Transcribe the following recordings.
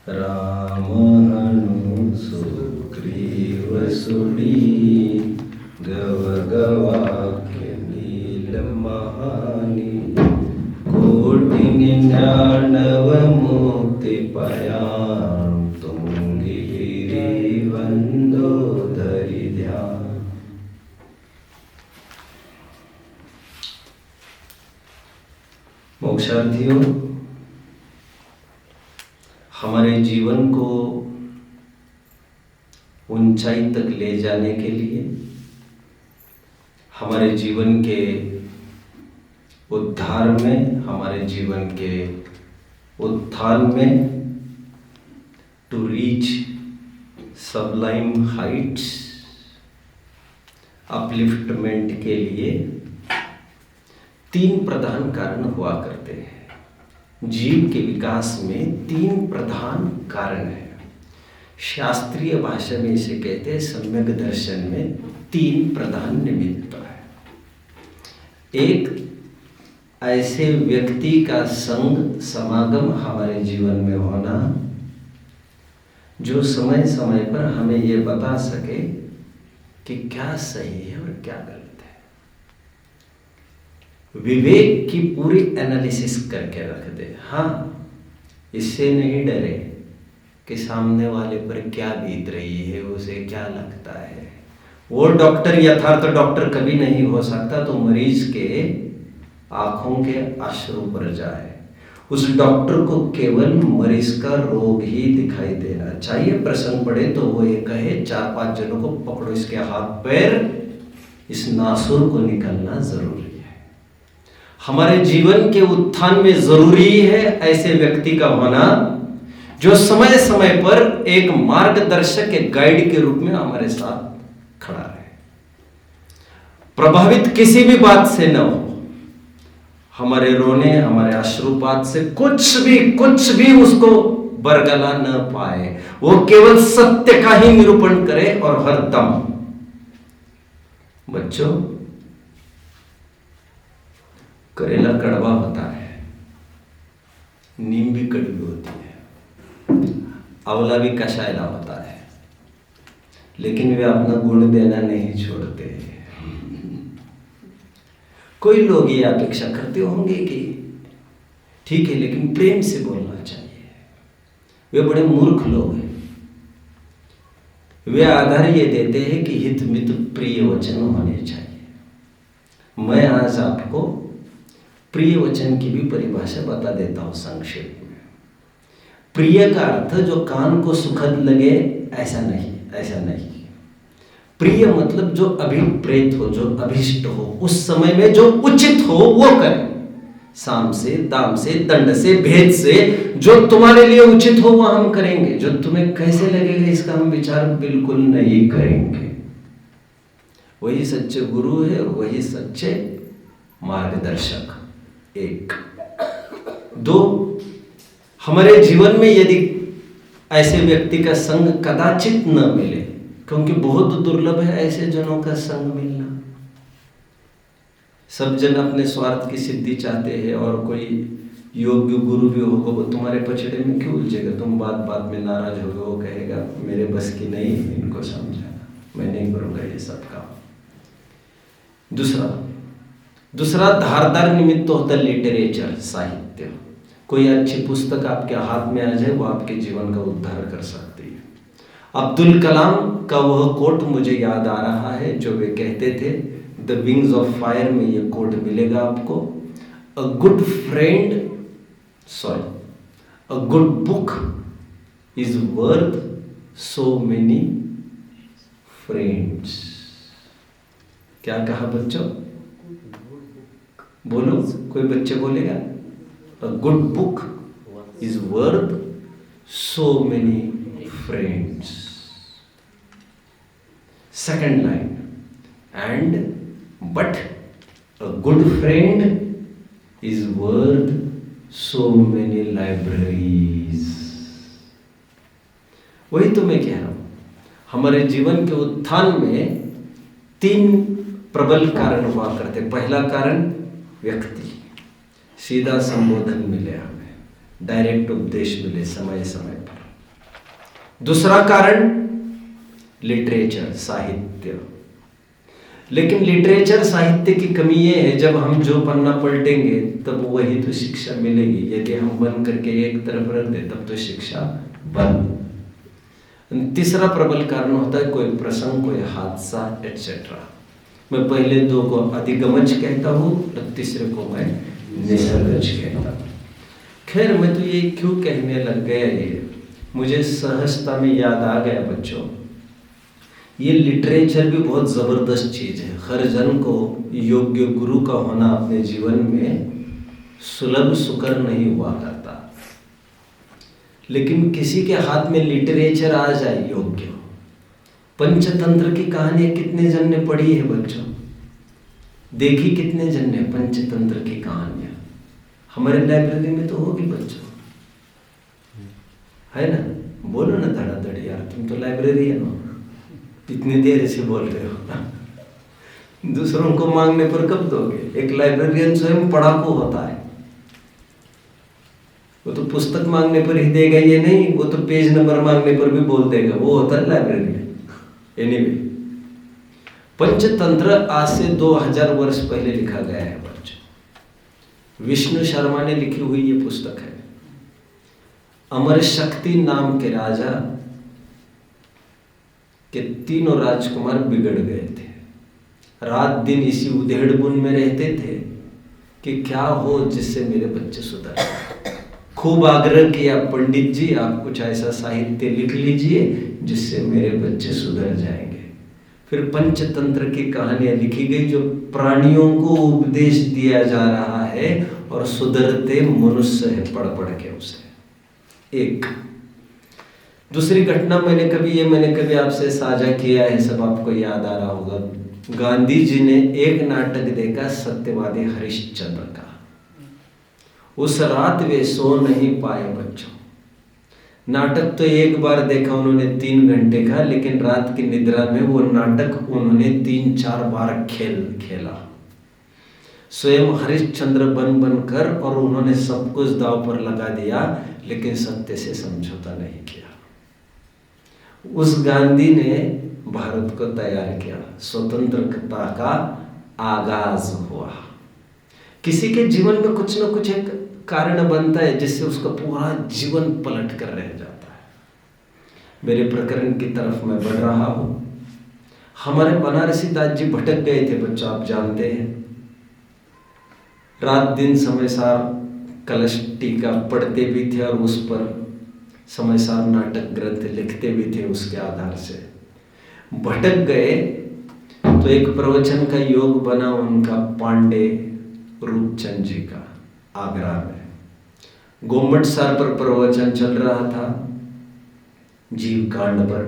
राम हनु सुग्रीव सुनी गव गवाक्य नील महानी कोटि निन्यानव मुक्ति पयां तुंगी गिरि वंदोदरी ध्यान। मोक्षार्थियों, हमारे जीवन को ऊंचाई तक ले जाने के लिए, हमारे जीवन के उद्धार में, हमारे जीवन के उत्थान में, to reach sublime heights, upliftment के लिए तीन प्रधान कारण हुआ करते हैं। जीव के विकास में तीन प्रधान कारण हैं। शास्त्रीय भाषा में इसे कहते हैं, सम्यक दर्शन में तीन प्रधान निमित्त है। एक ऐसे व्यक्ति का संग समागम हमारे जीवन में होना जो समय समय पर हमें ये बता सके कि क्या सही है और क्या गलत है। विवेक की पूरी एनालिसिस करके रख दे। हाँ, इससे नहीं डरे कि सामने वाले पर क्या बीत रही है, उसे क्या लगता है। वो डॉक्टर, यथार्थ डॉक्टर कभी नहीं हो सकता तो मरीज के आंखों के अश्रु पर जाए। उस डॉक्टर को केवल मरीज का रोग ही दिखाई देना चाहिए। प्रसंग पड़े तो वो ये कहे, 4-5 जनों को पकड़ो, इसके हाथ पैर, इस नासुर को निकलना जरूरी है। हमारे जीवन के उत्थान में जरूरी है ऐसे व्यक्ति का होना जो समय समय पर एक मार्गदर्शक, एक गाइड के रूप में हमारे साथ खड़ा रहे। प्रभावित किसी भी बात से न हो, हमारे रोने, हमारे अश्रुपात से कुछ भी उसको बरगला न पाए। वो केवल सत्य का ही निरूपण करे और हर दम। बच्चों, करेला कड़वा होता है, नीम भी कड़वी होती है, आंवला भी कषायला होता है, लेकिन वे अपना गुण देना नहीं छोड़ते। कोई लोग ये अपेक्षा करते होंगे कि ठीक है, लेकिन प्रेम से बोलना चाहिए। वे बड़े मूर्ख लोग हैं। वे आधार ये देते हैं कि हित मित प्रिय वचन होने चाहिए। मैं आज आपको प्रिय वचन की भी परिभाषा बता देता हूं संक्षेप में। प्रिय का अर्थ जो कान को सुखद लगे, ऐसा नहीं। प्रिय मतलब जो अभिप्रेत हो, जो अभिष्ट हो, उस समय में जो उचित हो वो करें। साम से, दाम से, दंड से, भेद से, जो तुम्हारे लिए उचित हो वो हम करेंगे। जो तुम्हें कैसे लगेगा इसका हम विचार बिल्कुल नहीं करेंगे। वही सच्चे गुरु है और वही सच्चे मार्गदर्शक। 1, 2, हमारे जीवन में यदि ऐसे व्यक्ति का संग कदाचित न मिले, क्योंकि बहुत दुर्लभ है ऐसे जनों का संग मिलना। सब जन अपने स्वार्थ की सिद्धि चाहते हैं और कोई योग्य गुरु भी होगा वो तुम्हारे पछड़े में क्यों उलझेगा। तुम बात बात में नाराज होगे, वो कहेगा मेरे बस की नहीं है इनको समझाना, मैं नहीं करूँगा ये सब काम। दूसरा धारदार निमित्त होता है लिटरेचर, साहित्य। कोई अच्छी पुस्तक आपके हाथ में आ जाए, वो आपके जीवन का उद्धार कर सकती है। अब्दुल कलाम का वह कोट मुझे याद आ रहा है जो वे कहते थे, द विंग्स ऑफ फायर में ये कोट मिलेगा आपको। A good book is worth so many friends. क्या कहा बच्चों? बोलो, कोई बच्चे बोलेगा? A good book is worth so many friends. Second line, but a good friend is worth so many libraries. वही तो मैं कह रहा हूं, हमारे जीवन के उत्थान में 3 प्रबल कारण हुआ करते। पहला कारण व्यक्ति, सीधा संबोधन मिले, हमें डायरेक्ट उपदेश मिले समय समय पर। दूसरा कारण लिटरेचर, साहित्य। लेकिन लिटरेचर साहित्य की कमी ये है, जब हम जो पन्ना पलटेंगे तब वही तो शिक्षा मिलेगी। यदि हम बंद करके एक तरफ रख दे तब तो शिक्षा बंद। तीसरा प्रबल कारण होता है कोई प्रसंग, कोई हादसा एटसेट्रा। मैं पहले दो को अधिगमज कहता हूँ और तीसरे को मैं निसर्गज कहता हूँ। खैर मैं तो ये क्यों कहने लग गया, ये मुझे सहजता में याद आ गया बच्चों, ये लिटरेचर भी बहुत ज़बरदस्त चीज़ है। हर जन को योग्य गुरु का होना अपने जीवन में सुलभ सुकर नहीं हुआ करता, लेकिन किसी के हाथ में लिटरेचर आ जाए योग्य। पंचतंत्र की कहानी कितने जन ने पढ़ी है बच्चों? देखी कितने जन ने पंचतंत्र की कहानियां? हमारे लाइब्रेरी में तो होगी बच्चों, है ना? बोलो ना धड़ाधड़ यार, तुम तो लाइब्रेरी है ना, इतनी देर से बोल रहे हो। दूसरों को मांगने पर कब दोगे? एक लाइब्रेरियन स्वयं पढ़ाकू होता है, वो तो पुस्तक मांगने पर ही देगा ये नहीं, वो तो पेज नंबर मांगने पर भी बोल देगा, वो होता है लाइब्रेरियन। एनीवे, पंचतंत्र आज से 2000 वर्ष पहले लिखा गया है बच्चों। विष्णु शर्मा ने लिखी हुई ये पुस्तक है। अमर शक्ति नाम के राजा के तीनों राजकुमार बिगड़ गए थे। रात दिन इसी उधेड़बुन में रहते थे कि क्या हो जिससे मेरे बच्चे सुधर जाए। खूब आग्रह किया, पंडित जी आप कुछ ऐसा साहित्य लिख लीजिए जिससे मेरे बच्चे सुधर जाएंगे। फिर पंचतंत्र की कहानियां लिखी गई, जो प्राणियों को उपदेश दिया जा रहा है और सुधरते मनुष्य है पढ़ पढ़ के उसे। एक दूसरी घटना मैंने कभी आपसे साझा किया है, सब आपको याद आ रहा होगा। गांधी जी ने एक नाटक देखा सत्यवादी हरिश्चंद्र का। उस रात वे सो नहीं पाए बच्चों। नाटक तो एक बार देखा उन्होंने 3 घंटे का, लेकिन रात की निद्रा में वो नाटक उन्होंने 3-4 बार खेला। स्वयं हरिश्चंद्र बन कर, और उन्होंने सब कुछ दांव पर लगा दिया, लेकिन सत्य से समझौता नहीं किया। उस गांधी ने भारत को तैयार किया, स्वतंत्रता का आगाज हुआ। किसी के जीवन में कुछ न कुछ एक कारण बनता है जिससे उसका पूरा जीवन पलट कर रह जाता है। मेरे प्रकरण की तरफ मैं बढ़ रहा हूं। हमारे बनारसी दास जी भटक गए थे बच्चों, आप जानते हैं। रात दिन समय सार कलश टीका पढ़ते भी थे और उस पर समय सार नाटक ग्रंथ लिखते भी थे। उसके आधार से भटक गए तो एक प्रवचन का योग बना उनका पांडे रूपचंद जी का आगरा में। गोमट सार पर प्रवचन चल रहा था, जीव कांड पर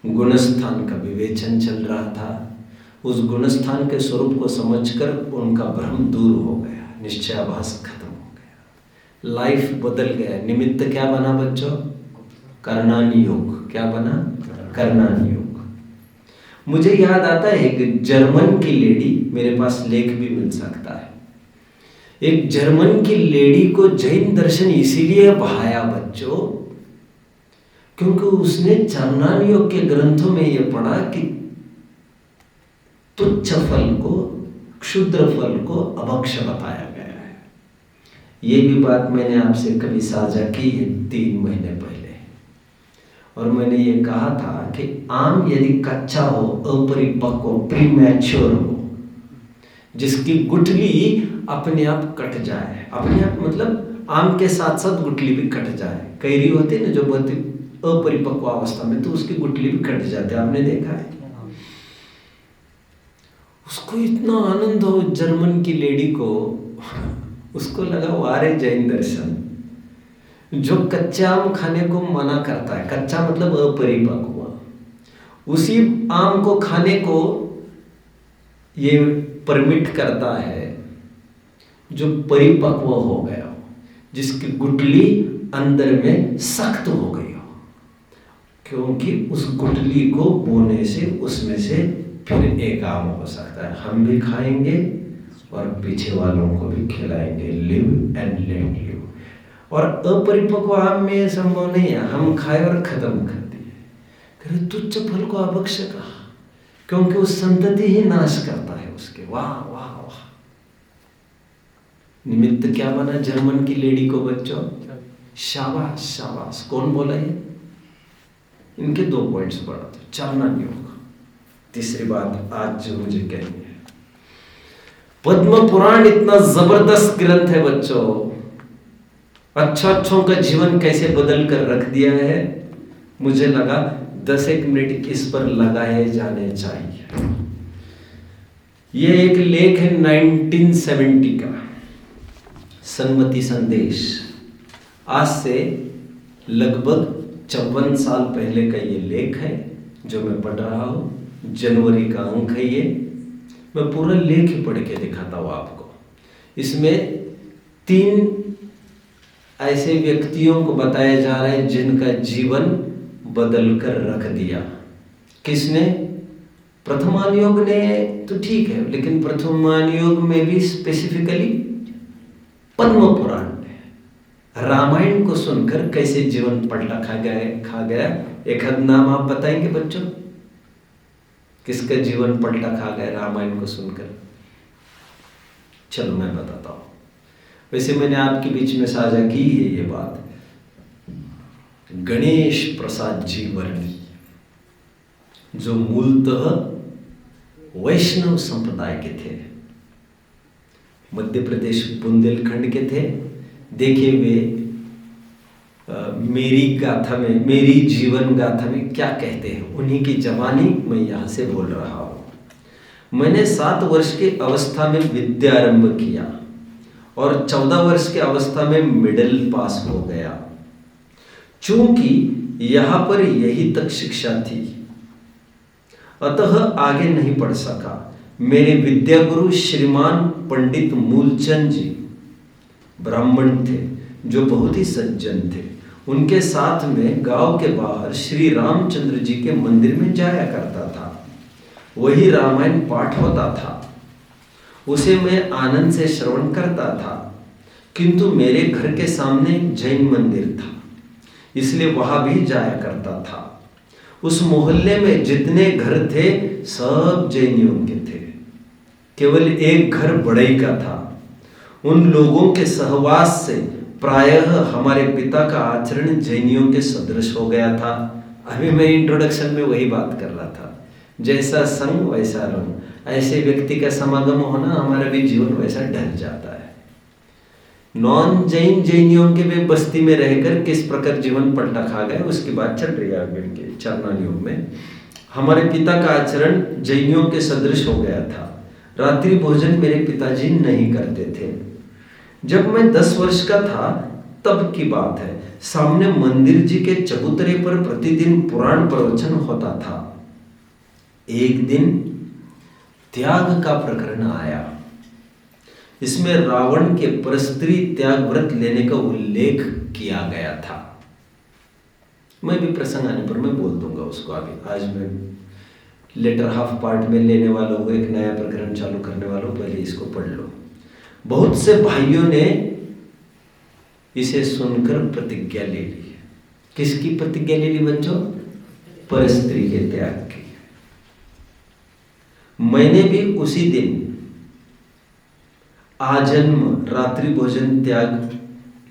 गुणस्थान का विवेचन चल रहा था। उस गुणस्थान के स्वरूप को समझकर उनका भ्रम दूर हो गया, निश्चयाभास खत्म हो गया, लाइफ बदल गया। निमित्त क्या बना बच्चों? कर्णान योग। क्या बना? कर्णान योग। मुझे याद आता है एक जर्मन की लेडी, मेरे पास लेख भी मिल सकता है। एक जर्मन की लेडी को जैन दर्शन इसीलिए भाया बच्चों क्योंकि उसने कर्णान योग के ग्रंथों में यह पढ़ा कि तुच्छ फल को, क्षुद्र फल को अभक्ष बताया गया है। ये भी बात मैंने आपसे कभी साझा की है 3 महीने पहले, और मैंने ये कहा था कि आम यदि कच्चा हो, अपरिपक्व हो, प्रीमैच्योर हो, जिसकी गुठली अपने आप कट जाए, अपने आप मतलब आम के साथ साथ गुठली भी कट जाए। कैरी होती है ना जो बहुत अपरिपक्व अवस्था में, तो उसकी गुठली भी कट जाती है, आपने देखा है। उसको इतना आनंद हो जर्मन की लेडी को, उसको लगा वारे जैन दर्शन जो कच्चा आम खाने को मना करता है, कच्चा मतलब अपरिपक्व, उसी आम को खाने को ये परमिट करता है जो परिपक्व हो गया हो, जिसकी गुठली अंदर में सख्त हो गई हो, क्योंकि उस गुठली को बोने से उसमें से फिर एक आम हो सकता है। हम भी खाएंगे और पीछे वालों को भी खिलाएंगे। Live and let live. और अपरिपक्व आम में यह संभव नहीं है, हम खाए और खत्म कर दिए। कहे तुच्छ फल को अभक्ष्य कहा, क्योंकि उस संतति ही नाश करता है उसके। वाह वाह वाह। निमित्त क्या बना जर्मन की लेडी को बच्चों? शाबाश शाबाश। कौन बोला ये? इनके 2 पॉइंट्स पढ़ा था, चलना नहीं होगा। तीसरी बात आज जो मुझे कहनी है, पद्म पुराण इतना जबरदस्त ग्रंथ है बच्चों, अच्छों का जीवन कैसे बदल कर रख दिया है। मुझे लगा 10 मिनट इस पर लगाए जाने चाहिए। यह एक लेख है 1970 का, सन्मति संदेश। आज से लगभग 54 साल पहले का ये लेख है जो मैं पढ़ रहा हूं। जनवरी का अंक है ये। मैं पूरा लेख ही पढ़ के दिखाता हूं आपको। इसमें 3 ऐसे व्यक्तियों को बताया जा रहा है जिनका जीवन बदल कर रख दिया। किसने? प्रथमान योग ने तो ठीक है, लेकिन प्रथमान योग में भी स्पेसिफिकली पद्म पुराण ने रामायण को सुनकर कैसे जीवन पलटा खा गया। एक आध नाम आप बताएंगे बच्चों, किसका जीवन पलटा खा गया रामायण को सुनकर? चलो मैं बताता हूं। वैसे मैंने आपके बीच में साझा की है ये बात। गणेश प्रसाद जी वर्णी, जो मूलतः वैष्णव संप्रदाय के थे, मध्य प्रदेश बुंदेलखंड के थे। देखिए वे मेरी गाथा में, मेरी जीवन गाथा में क्या कहते हैं, उन्हीं की जवानी मैं यहां से बोल रहा हूं। मैंने 7 वर्ष की अवस्था में विद्यारंभ किया और 14 वर्ष की अवस्था में मिडिल पास हो गया। चूंकि यहां पर यही तक शिक्षा थी, अतः आगे नहीं पढ़ सका। मेरे विद्यागुरु श्रीमान पंडित मूलचंद जी ब्राह्मण थे, जो बहुत ही सज्जन थे। उनके साथ में गांव के बाहर श्री रामचंद्र जी के मंदिर में जाया करता था। वही रामायण पाठ होता था, उसे मैं आनंद से श्रवण करता था। किंतु मेरे घर के सामने जैन मंदिर था, इसलिए वहां भी जाया करता था। उस मोहल्ले में जितने घर थे सब जैनियों के थे, केवल एक घर बढ़ई का था। उन लोगों के सहवास से प्रायः हमारे पिता का आचरण जैनियों के सदृश हो गया था। अभी मैं इंट्रोडक्शन में वही बात कर रहा था, जैसा संग वैसा रंग। ऐसे व्यक्ति का समागम होना, हमारा भी जीवन वैसा ढल जाता है। नॉन जैन जैनियों के वे बस्ती में रहकर किस प्रकार जीवन पलटा खा गए, उसकी बात चल रही है आगे के चरना योग में। हमारे पिता का आचरण जैनियों के सदृश हो गया था। रात्रि भोजन मेरे पिताजी नहीं करते थे। जब मैं 10 वर्ष का था तब की बात है। सामने मंदिर जी के चबूतरे पर प्रतिदिन पुराण प्रवचन होता था। एक दिन त्याग का प्रकरण आया। इसमें रावण के परस्त्री त्याग व्रत लेने का उल्लेख किया गया था। मैं भी प्रसंग आने पर मैं बोल दूंगा उसको आगे। आज मैं लेटर हाफ पार्ट में लेने वाला हूँ, एक नया प्रकरण चालू करने वाला हूँ, पहले इसको पढ़ लो। बहुत से भाइयों ने इसे सुनकर प्रतिज्ञा ले ली। किसकी प्रतिज्ञा ले ली बच्चों? परस्त्री के त्याग की। मैंने भी उसी दिन आजन्म रात्रि भोजन त्याग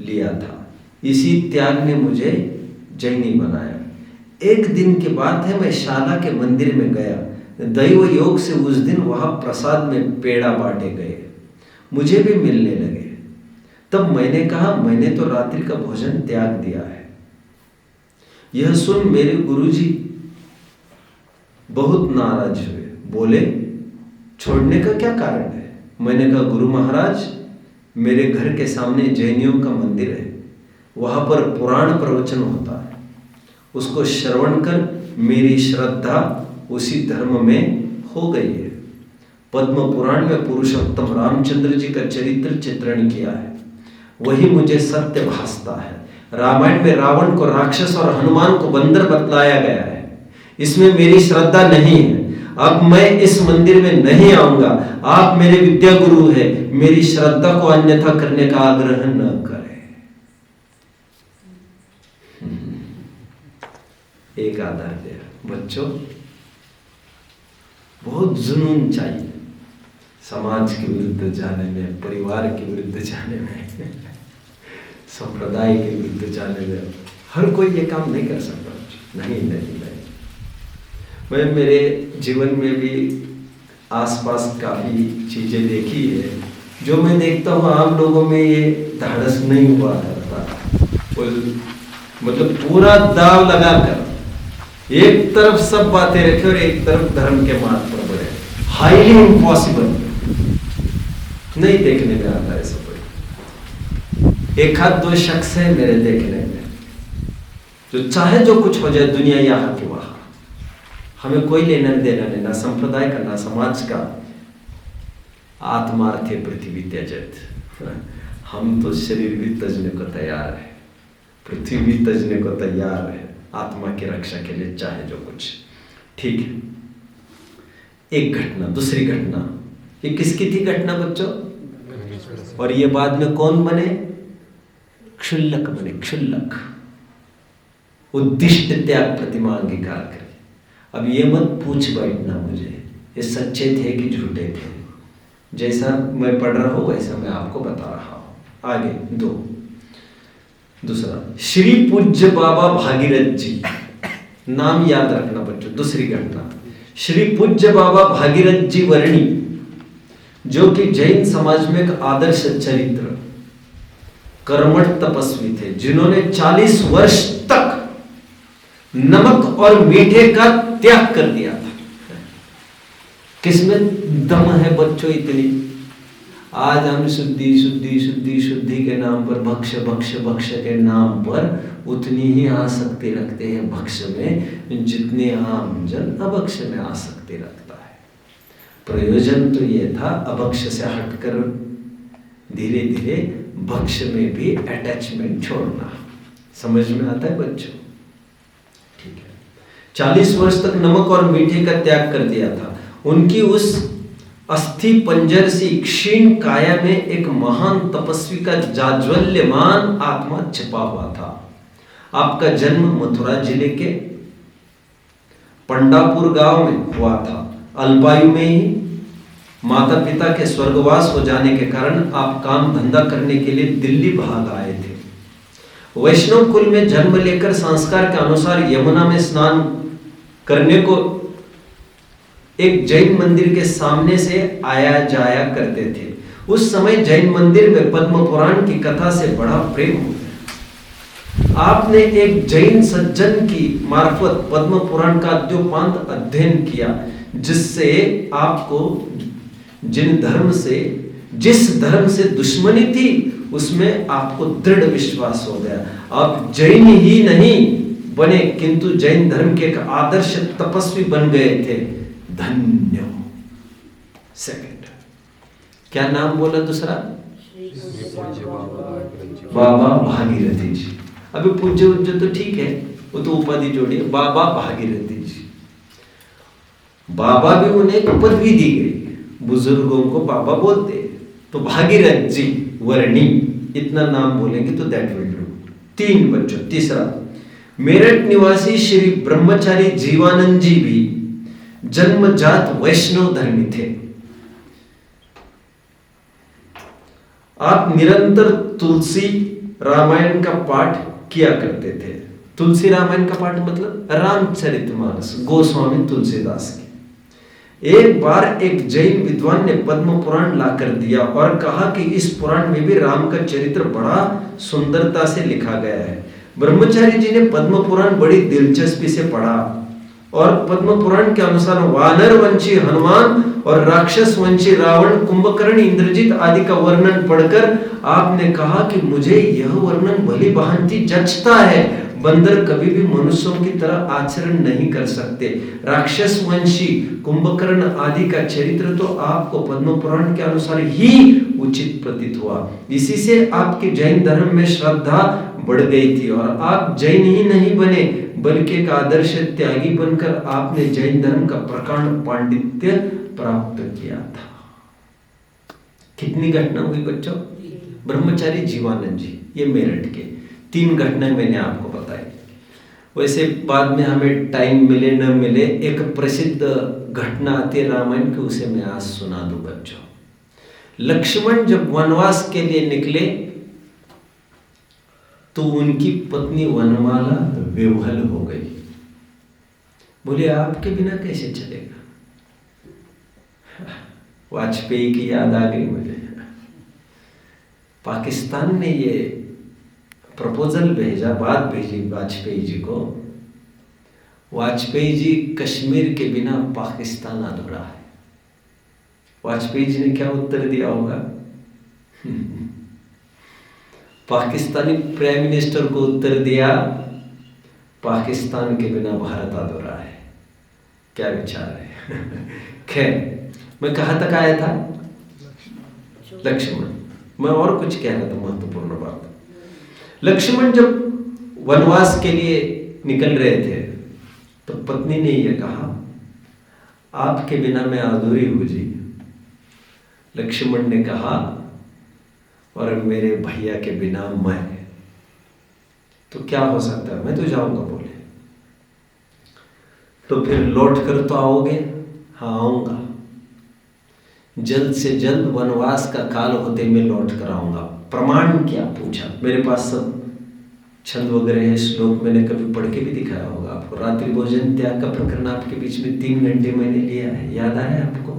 लिया था। इसी त्याग ने मुझे जैनी बनाया। एक दिन की बात है, मैं शाला के मंदिर में गया। दैव योग से उस दिन वहां प्रसाद में पेड़ा बांटे गए, मुझे भी मिलने लगे। तब मैंने कहा, मैंने तो रात्रि का भोजन त्याग दिया है। यह सुन मेरे गुरुजी बहुत नाराज हुए। बोले, छोड़ने का क्या कारण है? मैंने कहा, गुरु महाराज, मेरे घर के सामने जैनियों का मंदिर है, वहां पर पुराण प्रवचन होता है। उसको श्रवण कर मेरी श्रद्धा उसी धर्म में हो गई है। पद्म पुराण में पुरुषोत्तम रामचंद्र जी का चरित्र चित्रण किया है, वही मुझे सत्य भासता है। रामायण में रावण को राक्षस और हनुमान को बंदर बतलाया गया है। इसमें मेरी श्रद्धा नहीं है। अब मैं इस मंदिर में नहीं आऊंगा। आप मेरे विद्या गुरु हैं, मेरी श्रद्धा को अन्यथा करने का आग्रह न करें। एक आधार दिया। बच्चों, बहुत जुनून चाहिए समाज के विरुद्ध जाने में, परिवार के विरुद्ध जाने में, संप्रदाय के विरुद्ध जाने में। हर कोई ये काम नहीं कर सकता। नहीं। मैं मेरे जीवन में भी आसपास काफ़ी चीज़ें देखी है जो मैं देखता हूँ आम लोगों में ये धाड़स नहीं हुआ करता। मतलब पूरा दाव लगाकर एक तरफ सब बातें रखे और एक तरफ धर्म के मार्ग पर बढ़े। हाईली इम्पॉसिबल, नहीं देखने में आता है सब। एक आध दो शख्स है मेरे देखने में जो चाहे जो कुछ हो जाए, दुनिया यहाँ की वहां, हमें कोई लेना देना नहीं, ना संप्रदाय का ना समाज का। आत्मार्थे पृथ्वी त्यजत। हम तो शरीर भी तजने को तैयार है, पृथ्वी भी तजने को तैयार है, आत्मा की रक्षा के लिए चाहे जो कुछ। ठीक है। एक घटना, दूसरी घटना, ये किसकी थी घटना बच्चों? और ये बाद में कौन बने? क्षुल्लक बने। क्षुल्लक, उद्दिष्ट त्याग प्रतिमा अंगीकार करे। अब ये मत पूछ बैठना मुझे ये सच्चे थे कि झूठे थे। जैसा मैं पढ़ रहा हूं वैसा मैं आपको बता रहा हूं। आगे दूसरा, श्री पूज्य बाबा भागीरथ जी, नाम याद रखना बच्चों। दूसरी घटना, श्री पूज्य बाबा भागीरथ जी वर्णी, जो कि जैन समाज में एक आदर्श चरित्र, कर्मठ तपस्वी थे, जिन्होंने 40 वर्ष तक नमक और मीठे का त्याग कर दिया था। किसमें दम है बच्चों इतनी? आज हम शुद्धि शुद्धि शुद्धि शुद्धि के नाम पर, भक्ष भक्ष भक्ष के नाम पर उतनी ही आसक्ति रखते हैं भक्ष में जितने आम जन अभक्ष में आसक्ति रखता है। प्रयोजन तो ये था अभक्ष से हटकर धीरे धीरे भक्ष में भी अटैचमेंट छोड़ना। समझ में आता है बच्चों? ठीक है। 40 वर्ष तक नमक और मीठे का त्याग कर दिया था। उनकी उस अस्थि पंजर सी क्षीण काया में एक महान तपस्वी का जाज्वल्यमान आत्मा छिपा हुआ था। आपका जन्म मथुरा जिले के पंडापुर गांव में हुआ था। अल्पायु में ही माता पिता के स्वर्गवास हो जाने के कारण आप काम धंधा करने के लिए दिल्ली भाग आए थे। वैष्णव कुल में जन्म लेकर संस्कार के अनुसार यमुना में स्नान करने को एक जैन मंदिर के सामने से आया जाया करते थे। उस समय जैन मंदिर में पद्म पुराण की कथा से बड़ा प्रेम हो गया। आपने एक जैन सज्जन की मार्फत पद्म पुराण का अद्योपांत अध्ययन किया, जिससे आपको जिस धर्म से दुश्मनी थी उसमें आपको दृढ़ विश्वास हो गया। आप जैन ही नहीं बने किंतु जैन धर्म के एक आदर्श तपस्वी बन गए थे। धन्य। सेकंड, क्या नाम बोला दूसरा? बाबा भागीरथी जी। अभी पूज्य उज्जय तो ठीक है, वो तो उपाधि जोड़ी है। बाबा भागीरथी जी, बाबा भी उन्हें पदवी दी गई, बुजुर्गों को बाबा बोलते। तो भागीरथ जी वर्णी, इतना नाम बोलेंगे तो दैट विल डू। 3 बच्चों। तीसरा, मेरठ निवासी श्री ब्रह्मचारी जीवानंद जी भी जन्मजात वैष्णव धर्मी थे। आप निरंतर तुलसी रामायण का पाठ किया करते थे। तुलसी रामायण का पाठ मतलब रामचरितमानस, गोस्वामी तुलसीदास की। एक बार एक जैन विद्वान ने पद्म पुराण ला कर दिया और कहा कि इस पुराण में भी राम का चरित्र बड़ा सुंदरता से लिखा गया है। ब्रह्मचारी जी ने पद्म पुराण बड़ी दिलचस्पी से पढ़ा और पद्म पुराण के अनुसार वानर वंशी हनुमान और राक्षस वंशी रावण, कुंभकर्ण, इंद्रजीत आदि का वर्णन पढ़कर आपने कहा कि मुझे यह वर्णन भली भांति जचता है। बंदर कभी भी मनुष्यों की तरह आचरण नहीं कर सकते। राक्षस वंशी, कुंभकर्ण आदि का चरित्र तो आपको पद्म पुराण के अनुसार ही उचित प्रतीत हुआ। इसी से आपके जैन धर्म में श्रद्धा बढ़ गई थी और आप जैन ही नहीं बने बल्कि एक आदर्श त्यागी बनकर आपने जैन धर्म का प्रकांड पांडित्य प्राप्त किया था। कितनी घटना हुई बच्चों? ब्रह्मचारी जीवानंद जी, ये मेरठ के 3 घटनाएं मैंने आपको बताई। वैसे बाद में हमें टाइम मिले न मिले एक प्रसिद्ध घटना आती है रामायण की, उसे मैं आज सुना दूं बच्चों। लक्ष्मण जब वनवास के लिए निकले तो उनकी पत्नी वनमाला विह्वल हो गई। बोले आपके बिना कैसे चलेगा? वाजपेयी की याद आ गई मुझे। पाकिस्तान ने ये प्रपोजल भेजा, बात भेजी वाजपेयी जी को। वाजपेयी जी, कश्मीर के बिना पाकिस्तान अधूरा है। वाजपेयी जी ने क्या उत्तर दिया होगा? पाकिस्तानी प्राइम मिनिस्टर को उत्तर दिया, पाकिस्तान के बिना भारत अधूरा है। क्या विचार है? खैर, मैं कहाँ तक आया था? लक्ष्मण। मैं और कुछ कह रहा था, महत्वपूर्ण बात। लक्ष्मण जब वनवास के लिए निकल रहे थे तो पत्नी ने यह कहा, आपके बिना मैं अधूरी हूं जी। लक्ष्मण ने कहा, और मेरे भैया के बिना मैं, तो क्या हो सकता है, मैं तो जाऊंगा। बोले तो फिर लौट कर तो आओगे? हाँ आऊंगा, जल्द से जल्द वनवास का काल होते मैं लौट कर आऊंगा। प्रमाण क्या? पूछा। मेरे पास सब छंद वगैरह है, श्लोक मैंने कभी पढ़ के भी दिखाया होगा आपको। रात्रि भोजन त्याग का प्रकरण आपके बीच में 3 घंटे मैंने लिया है, याद आया आपको?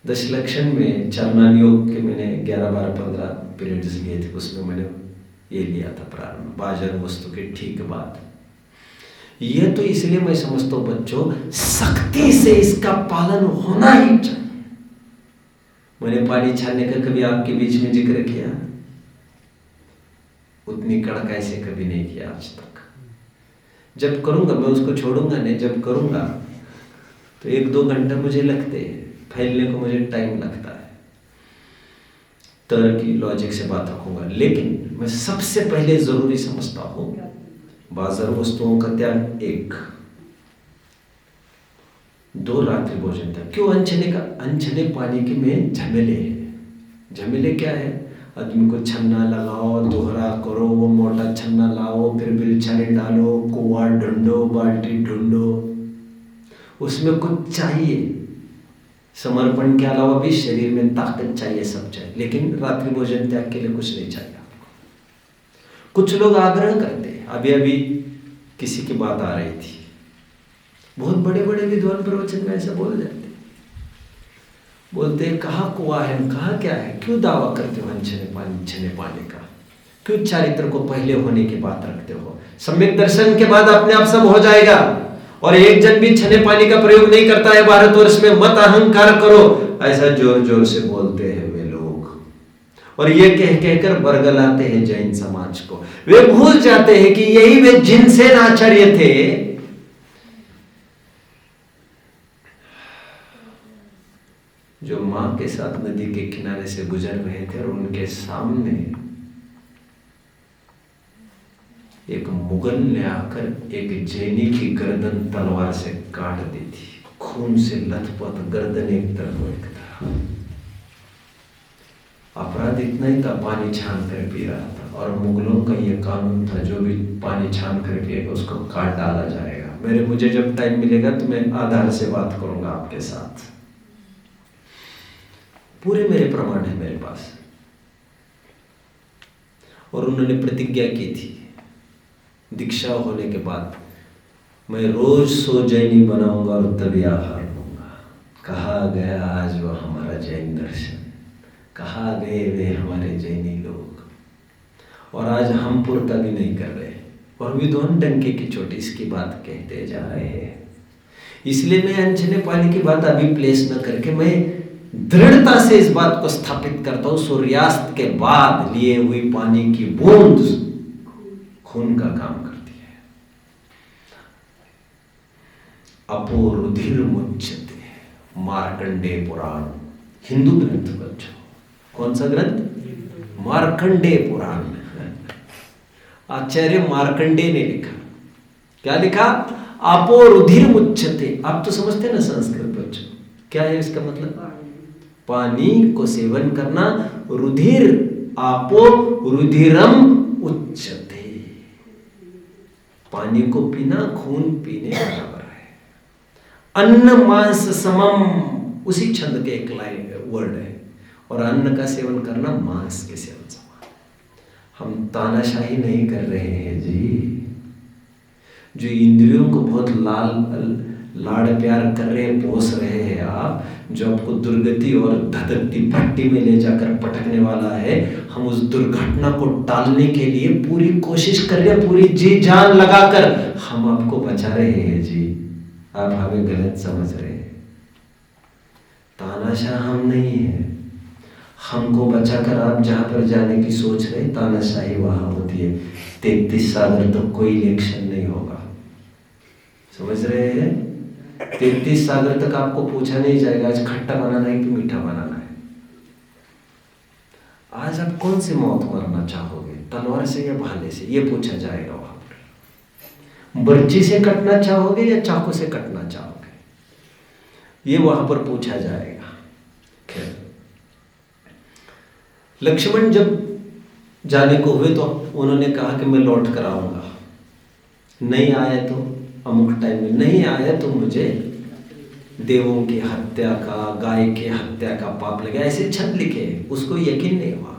10 लक्षण में चारनान योग के मैंने 11, 12, 15 पीरियड्स लिए थे, उसमें मैंने ये लिया था प्रारंभ, बाजर वस्तु के ठीक बाद। यह तो इसलिए मैं समझता हूं बच्चों, सख्ती से इसका पालन होना ही चाहिए। मैंने पानी छानने का कभी आपके बीच में जिक्र किया? उतनी कड़काई से कभी नहीं किया आज तक। जब करूंगा मैं उसको छोड़ूंगा नहीं, जब करूंगा तो 1-2 घंटे मुझे लगते हैं, फैलने को मुझे टाइम लगता है। तरह की लॉजिक से बात रखूंगा, लेकिन मैं सबसे पहले जरूरी समझता हूं बाजार वस्तुओं का त्याग 1, 2 रात्रि भोजन त्याग। क्यों अनछने का? अनछने पानी के में झमेले हैं। झमेले क्या है? आदमी को छन्ना लगाओ, दोहरा करो, वो मोटा छन्ना लाओ, फिर बिलछाने डालो, कुआ ढूंढो, बाल्टी ढूंढो, उसमें कुछ चाहिए। समर्पण के अलावा भी शरीर में ताकत चाहिए, सब चाहिए, लेकिन रात्रि भोजन त्याग के लिए कुछ नहीं चाहिए आपको। कुछ लोग आग्रह करते हैं, अभी अभी किसी की बात आ रही थी, बहुत बड़े बड़े विद्वान प्रवचन में ऐसा बोल जाते, बोलते हैं कहाँ कुआ है, कहाँ क्या है, क्यों दावा करते हो छने पानी का? क्यों चारित्र को पहले होने की बात रखते हो? सम्यक दर्शन के बाद अपने आप सब हो जाएगा। और एक जन भी छने पानी का प्रयोग नहीं करता है भारतवर्ष में, मत अहंकार करो, ऐसा जोर जोर से बोलते हैं वे लोग। और ये कह कहकर बरगलाते हैं जैन समाज को। वे भूल जाते हैं कि यही वे जिनसेन आचार्य थे, जो मां के साथ नदी के किनारे से गुजर रहे थे और उनके सामने एक मुगल ने आकर एक जैनी की गर्दन तलवार से काट दी थी। खून से लथपथ गर्दन एक तरफ एक था। अपराध इतना ही था, पानी छान कर पी रहा था, और मुगलों का यह कानून था, जो भी पानी छान कर पिएगा उसको काट डाला जाएगा। मुझे जब टाइम मिलेगा तो मैं आधार से बात करूंगा आपके साथ। पूरे मेरे प्रमाण है मेरे पास। और उन्होंने प्रतिज्ञा की थी, दीक्षा होने के बाद मैं रोज सो जैनी बनाऊंगा और तभी आहार लूंगा। कहा गया आज वह हमारा जैन दर्शन, कहा गए वे हमारे जैनी लोग। और आज हम पूर्ता भी नहीं कर रहे, और विद्वान डंके की चोटी इसकी बात कहते जा रहे हैं। इसलिए मैं अनछने पानी की बात अभी प्लेस न करके मैं दृढ़ता से इस बात को स्थापित करता हूं, सूर्यास्त के बाद लिए हुई पानी की बूंद खून का काम करती है। अपो रुधिर मुच्यते, मार्कंडेय पुराण, हिंदू ग्रंथ बच्चों। कौन सा ग्रंथ? मार्कंडेय पुराण। आचार्य मार्कंडेय ने लिखा। क्या लिखा? अपो रुधिर मुच्यते। आप तो समझते ना संस्कृत बच्चों, क्या है इसका मतलब? पानी को सेवन करना, रुधिर, आपो रुधिरम उच्यते। पानी को पीना खून पीने बराबर है। अन्न मांस समम, उसी छंद के एक लाइन वर्ड है। और अन्न का सेवन करना मांस के सेवन समान। हम तानाशाही नहीं कर रहे हैं जी। जो इंद्रियों को बहुत लाड़ प्यार कर रहे हैं, पोस रहे हैं आप, जो आपको दुर्गति और धधकती भट्टी में ले जाकर पटकने वाला है, हम उस दुर्घटना को टालने के लिए पूरी कोशिश कर रहे हैं, पूरी जी जान लगाकर हम आपको बचा रहे हैं जी। आप हमें गलत समझ रहे हैं। तानाशाह हम नहीं है। हमको बचाकर आप जहां पर जाने की सोच रहे, तानाशाही वहां होती है। 33 सागर तक कोई इलेक्शन नहीं होगा, समझ रहे हैं? 33 सागर तक आपको पूछा नहीं जाएगा आज खट्टा बनाना है कि मीठा बनाना है। आज आप कौन सी मौत मरना चाहोगे, तलवार से या भाले से, ये पूछा जाएगा वहां पर। बर्ची से कटना चाहोगे या चाकू से कटना चाहोगे, ये वहां पर पूछा जाएगा। खैर, लक्ष्मण जब जाने को हुए तो उन्होंने कहा कि मैं लौट कर आऊंगा, नहीं आए तो अमुक टाइम में नहीं आया तो मुझे देवों की हत्या का, गाय की हत्या का पाप लगे, ऐसे छंद लिखे। उसको यकीन नहीं हुआ।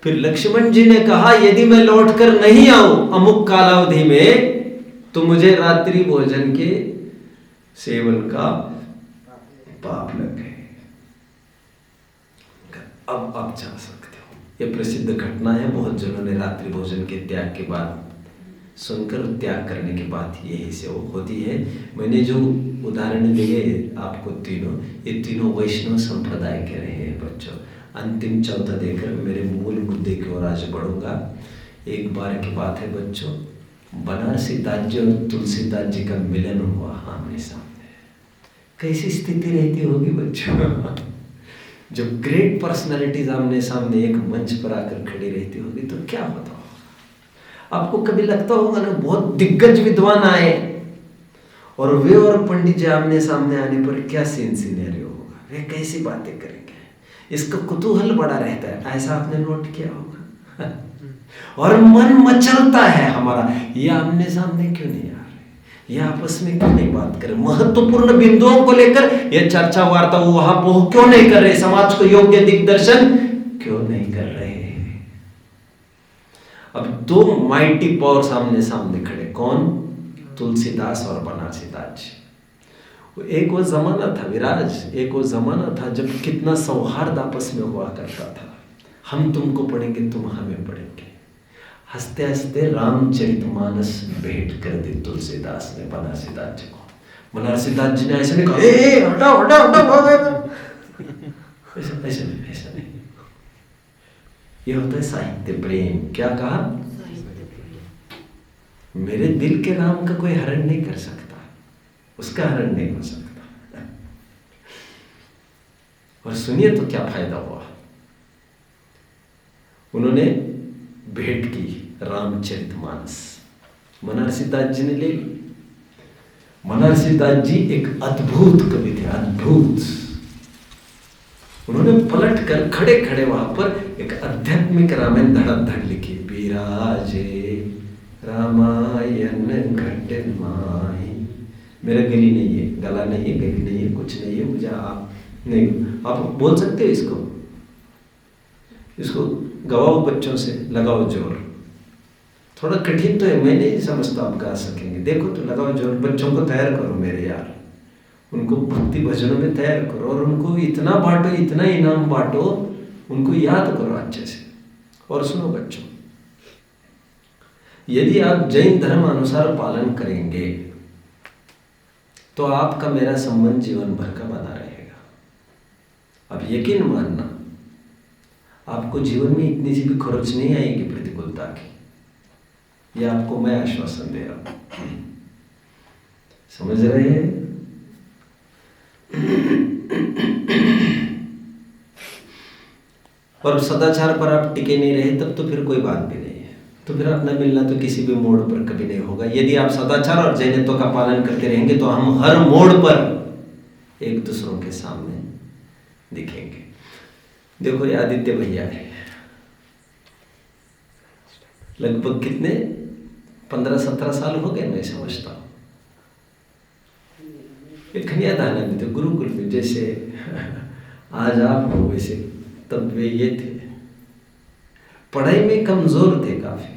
फिर लक्ष्मण जी ने कहा यदि मैं लौट कर नहीं आऊं अमुक कालावधि में तो मुझे रात्रि भोजन के सेवन का पाप लग गए। अब आप जा सकते हो। यह प्रसिद्ध घटना है। बहुत जनों ने रात्रि भोजन के त्याग के बाद सुनकर, त्याग करने के बाद यही से वो होती है। मैंने जो उदाहरण दिए आपको तीनों, ये तीनों वैष्णव संप्रदाय के रहे हैं बच्चों। अंतिम चौथा देकर मेरे मूल मुद्दे की ओर आज बढ़ूंगा। एक बार की बात है बच्चों, बनारसी दास जी और तुलसीदास जी का मिलन हुआ आमने सामने। कैसी स्थिति रहती होगी बच्चों जब ग्रेट पर्सनालिटीज आमने सामने एक मंच पर आकर खड़ी रहती होगी तो क्या होता होगा? आपको कभी लगता होगा ना, बहुत दिग्गज विद्वान आए और वे और पंडित जी आमने सामने आने पर क्या सीन सिनेरियो होगा, वे कैसी बातें करेंगे, इसका कुतूहल बड़ा रहता है। ऐसा आपने नोट किया होगा और मन मचलता है हमारा, ये आमने सामने क्यों नहीं आ रहे, ये आपस में क्यों नहीं बात कर रहे, महत्वपूर्ण बिंदुओं को लेकर ये चर्चा वार्ता वहां वो क्यों नहीं कर रहे, समाज को योग्य दिग्दर्शन क्यों नहीं कर रहे। अब दो माइटी पावर सामने सामने खड़े, कौन? तुलसीदास और बनारसी दास जी। एक वो जमाना था विराज, एक वो जमाना था जब कितना सौहार्द आपस में हुआ करता था। हम तुमको पढ़ेंगे, तुम हमें पढ़ेंगे। हंसते हंसते रामचरितमानस भेंट कर दी तुलसीदास ने बनारसी दास जी को। बनारसी दास जी ने ऐसे नहीं कहा हटाओ हटाओ हटाओ, ऐसा नहीं। ये होता है साहित्य प्रेम। क्या कहा? मेरे दिल के राम का कोई हरण नहीं कर सकता, उसका हरण नहीं हो सकता। और सुनिए तो क्या फायदा हुआ। उन्होंने भेंट की रामचरितमानस, बनारसी दास जी ने ले ली। बनारसी दास जी एक अद्भुत कवि थे, अद्भुत। उन्होंने पलट कर खड़े खड़े वहां पर एक आध्यात्मिक रामायण धड़ाधड़ लिखी। विराजे रामायण घट माही। मेरा गली नहीं है, गला नहीं है, गली नहीं है, कुछ नहीं है, मुझे आप नहीं, आप बोल सकते हो इसको, इसको गवाओ बच्चों से, लगाओ जोर। थोड़ा कठिन तो है, मैं नहीं समझता आप गा सकेंगे। देखो तो लगाओ जोर, बच्चों को तैयार करो मेरे यार, उनको भक्ति भजनों में तैयार करो और उनको इतना बांटो, इतना इनाम बांटो, उनको याद करो अच्छे से। और सुनो बच्चों, यदि आप जैन धर्म अनुसार पालन करेंगे तो आपका मेरा संबंध जीवन भर का बना रहेगा। अब यकीन मानना, आपको जीवन में इतनी सी भी खरोच नहीं आएगी प्रतिकूलता की, यह आपको मैं आश्वासन दे रहा हूं। समझ रहे हैं? और सदाचार पर आप टिके नहीं रहे तब तो फिर कोई बात भी नहीं है, तो फिर अपना मिलना तो किसी भी मोड़ पर कभी नहीं होगा। यदि आप सदाचार और जैनत्व का पालन करते रहेंगे तो हम हर मोड़ पर एक दूसरों के सामने दिखेंगे। देखो ये आदित्य भैया है, लगभग कितने 15-17 साल हो गए मैं समझता हूँ। एक कन्यादानंद थे गुरुकुल में, जैसे आज आप हो वैसे तब वे ये थे। पढ़ाई में कमजोर थे काफी,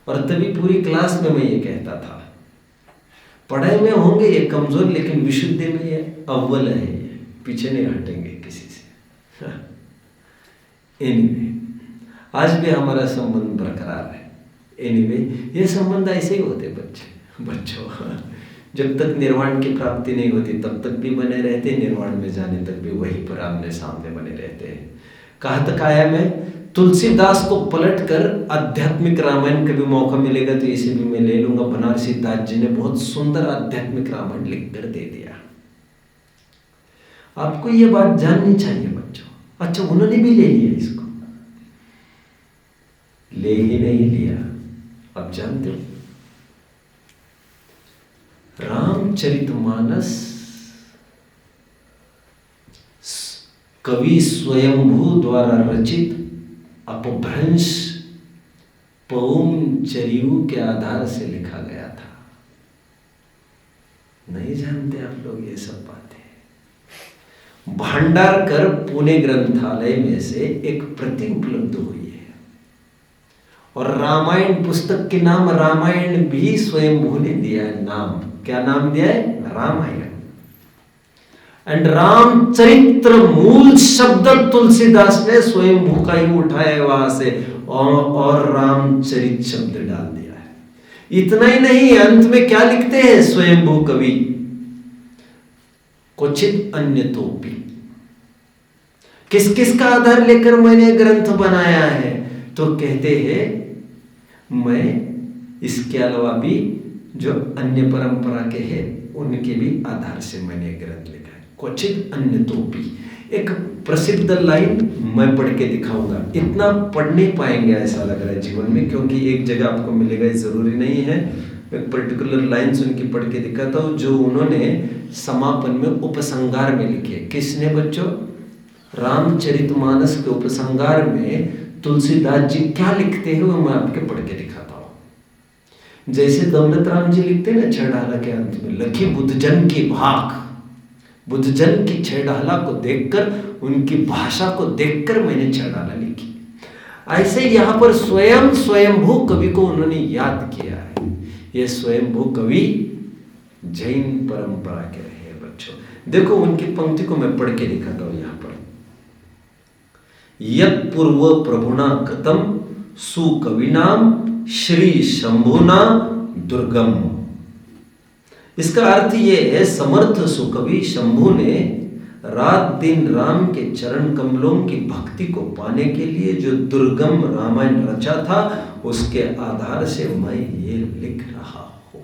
और तभी पूरी क्लास में मैं ये कहता था, पढ़ाई में होंगे ये कमजोर लेकिन विशुद्धि में ये अव्वल है, ये पीछे नहीं हटेंगे किसी से। एनीवे, आज भी हमारा संबंध बरकरार है। एनीवे, ये संबंध ऐसे ही होते बच्चों। जब तक निर्वाण की प्राप्ति नहीं होती तब तक भी बने रहते, निर्वाण में जाने तक भी वहीं पर आमने सामने बने रहते हैं। कहाँ तक आया मैं? तुलसीदास को पलटकर आध्यात्मिक रामायण कभी मौका मिलेगा तो इसे भी मैं ले लूंगा। बनारसी दास जी ने बहुत सुंदर आध्यात्मिक रामायण लिखकर दे दिया। आपको ये बात जाननी चाहिए बच्चों। अच्छा, उन्होंने भी ले लिया इसको, ले ही नहीं लिया। अब जानते हो, रामचरितमानस कवि स्वयंभू द्वारा रचित अपभ्रंश पौमचरियु के आधार से लिखा गया था। नहीं जानते आप लोग ये सब बातें। भांडारकर पुणे ग्रंथालय में से एक प्रति उपलब्ध हुई है, और रामायण पुस्तक के नाम रामायण भी स्वयंभू ने दिया है। नाम क्या नाम दिया है? रामायण। एंड रामचरित्र मूल शब्द तुलसीदास ने स्वयंभू का ही उठाया है वहां से, और रामचरित शब्द डाल दिया है। इतना ही नहीं, अंत में क्या लिखते हैं स्वयंभू कवि? क्वचित अन्यतोपि। किस किस का आधार लेकर मैंने ग्रंथ बनाया है? तो कहते हैं मैं इसके अलावा भी जो अन्य परंपरा के हैं उनके भी आधार से मैंने ग्रंथ लिखा है। क्वचित अन्यतोपि, एक प्रसिद्ध लाइन मैं पढ़ के दिखाऊंगा। इतना पढ़ नहीं पाएंगे ऐसा लग रहा है जीवन में, क्योंकि एक जगह आपको मिलेगा, जरूरी नहीं है। एक पर्टिकुलर लाइन्स उनकी पढ़ के दिखाता हूं जो उन्होंने समापन में उपसंहार में लिखे। किसने बच्चों? रामचरितमानस के उपसंहार में तुलसीदास जी क्या लिखते हैं वो मैं आपके पढ़ के दिखाता हूं। जैसे दौलत राम जी लिखते हैं ना छेड़ाला के अंत में, लखी बुद्धजन की भाख। बुद्धजन की छेड़ाला को देखकर, उनकी भाषा को देखकर मैंने छेड़ाला लिखी। ऐसे यहां पर स्वयंभू कवि को उन्होंने याद किया है। ये स्वयंभू कवि जैन परंपरा के रहे बच्चों। देखो उनकी पंक्ति को मैं पढ़ के दिखाता हूं यहां पर। यत् पूर्व प्रभुना कृतम सुकविनाम श्री शंभुना दुर्गम। इसका अर्थ ये है, समर्थ सुकवि शंभु ने रात दिन राम के चरण कमलों की भक्ति को पाने के लिए जो दुर्गम रामायण रचा था, उसके आधार से मैं ये लिख रहा हूं।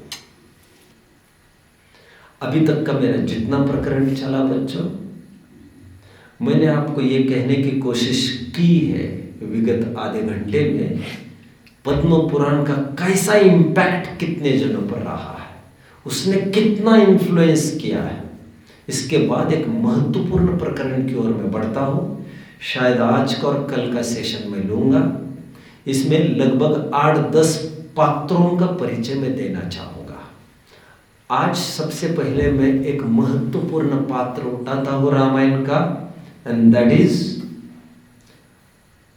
अभी तक का मेरा जितना प्रकरण चला बच्चों, मैंने आपको ये कहने की कोशिश की है विगत आधे घंटे में, पद्म पुराण का कैसा इंपैक्ट कितने जनों पर रहा है, उसने कितना इन्फ्लुएंस किया है। इसके बाद एक महत्वपूर्ण प्रकरण की ओर मैं बढ़ता हूं। शायद आज का और कल का सेशन मैं लूंगा। इसमें लगभग 8-10 पात्रों का परिचय मैं देना चाहूंगा। आज सबसे पहले मैं एक महत्वपूर्ण पात्र उठाता हूं रामायण का, एंड दैट इज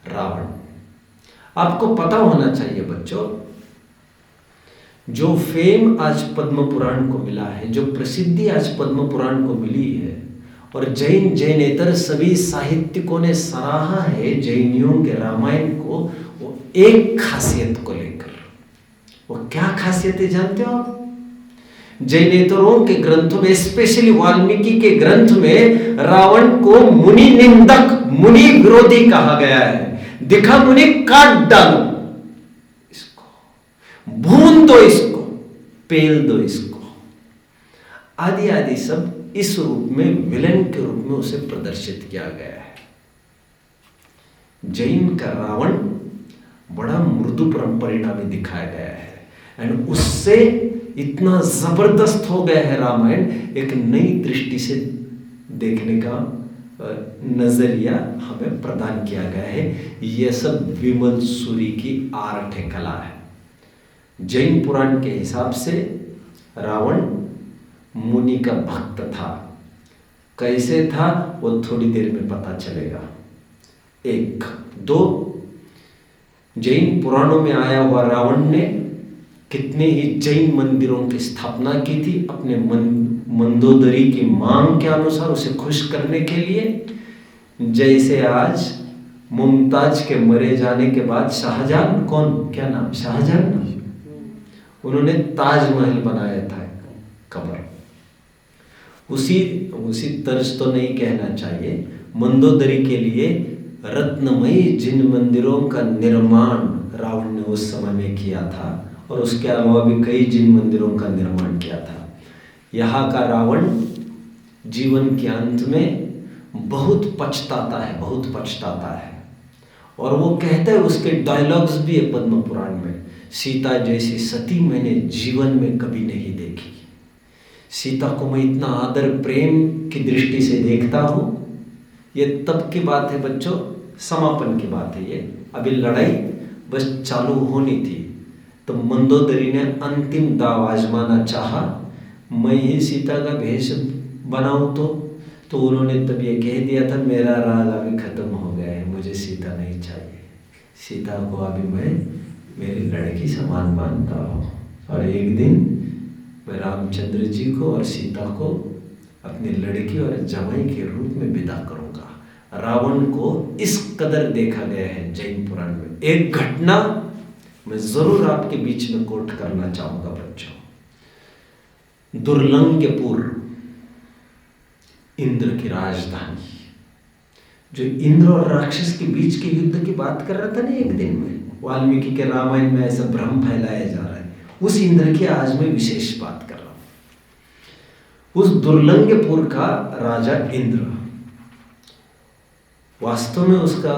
रावण। आपको पता होना चाहिए बच्चों, जो फेम आज पद्म पुराण को मिला है, जो प्रसिद्धि आज पद्म पुराण को मिली है, और जैनेतर सभी साहित्यिकों ने सराहा है जैनियों के रामायण को, वो एक खासियत को लेकर। वो क्या खासियत है जानते हो आप? जैनेतरों के ग्रंथों में, स्पेशली वाल्मीकि के ग्रंथ में, रावण को मुनि निंदक, मुनि विरोधी कहा गया है। दिखा मुनि, काट डालो इसको, भून दो इसको, पेल दो इसको, आदि आदि सब इस रूप में, विलन के रूप में उसे प्रदर्शित किया गया है। जैन का रावण बड़ा मृदु परंपरा में दिखाया गया है, एंड उससे इतना जबरदस्त हो गया है रामायण, एक नई दृष्टि से देखने का नजरिया हमें प्रदान किया गया है। यह सब विमल सूरी की आर्ट कला है। जैन पुराण के हिसाब से रावण मुनि का भक्त था। कैसे था वो थोड़ी देर में पता चलेगा। एक दो, जैन पुराणों में आया हुआ रावण ने कितने ही जैन मंदिरों की स्थापना की थी अपने मंदोदरी की मांग के अनुसार, उसे खुश करने के लिए। जैसे आज मुमताज के मरे जाने के बाद शाहजहां, कौन, क्या नाम, शाहजहां ना, उन्होंने ताजमहल बनाया था कब्र। उसी तर्ज तो नहीं कहना चाहिए, मंदोदरी के लिए रत्नमयी जिन मंदिरों का निर्माण रावण ने उस समय में किया था, और उसके अलावा भी कई जिन मंदिरों का निर्माण किया था। यहाँ का रावण जीवन के अंत में बहुत पछताता है, बहुत पछताता है। और वो कहता है, उसके डायलॉग्स भी है पद्म पुराण में, सीता जैसी सती मैंने जीवन में कभी नहीं देखी। सीता को मैं इतना आदर प्रेम की दृष्टि से देखता हूँ। ये तब की बात है बच्चों, समापन की बात है ये। अभी लड़ाई बस चालू होनी थी, तो मंदोदरी ने अंतिम दाव आजमाना चाहा, मैं ही सीता का भेष बनाऊं तो उन्होंने तब ये कह दिया था, मेरा राग अभी खत्म हो गया है, मुझे सीता नहीं चाहिए। सीता को अभी मैं मेरी लड़की समान मानता हूँ, और एक दिन मैं रामचंद्र जी को और सीता को अपनी लड़की और जमाई के रूप में विदा करूँगा। रावण को इस कदर देखा गया है जैन पुराण में। एक घटना मैं जरूर आपके बीच में कोट करना चाहूँगा बच्चों। दुर्लंघपुर, इंद्र की राजधानी, जो इंद्र और राक्षस के बीच के युद्ध की बात कर रहा था ना एक दिन में, वाल्मीकि के रामायण में ऐसा भ्रम फैलाया जा रहा है, उस इंद्र की आज मैं विशेष बात कर रहा हूं। उस दुर्लंघपुर का राजा इंद्र, वास्तव में उसका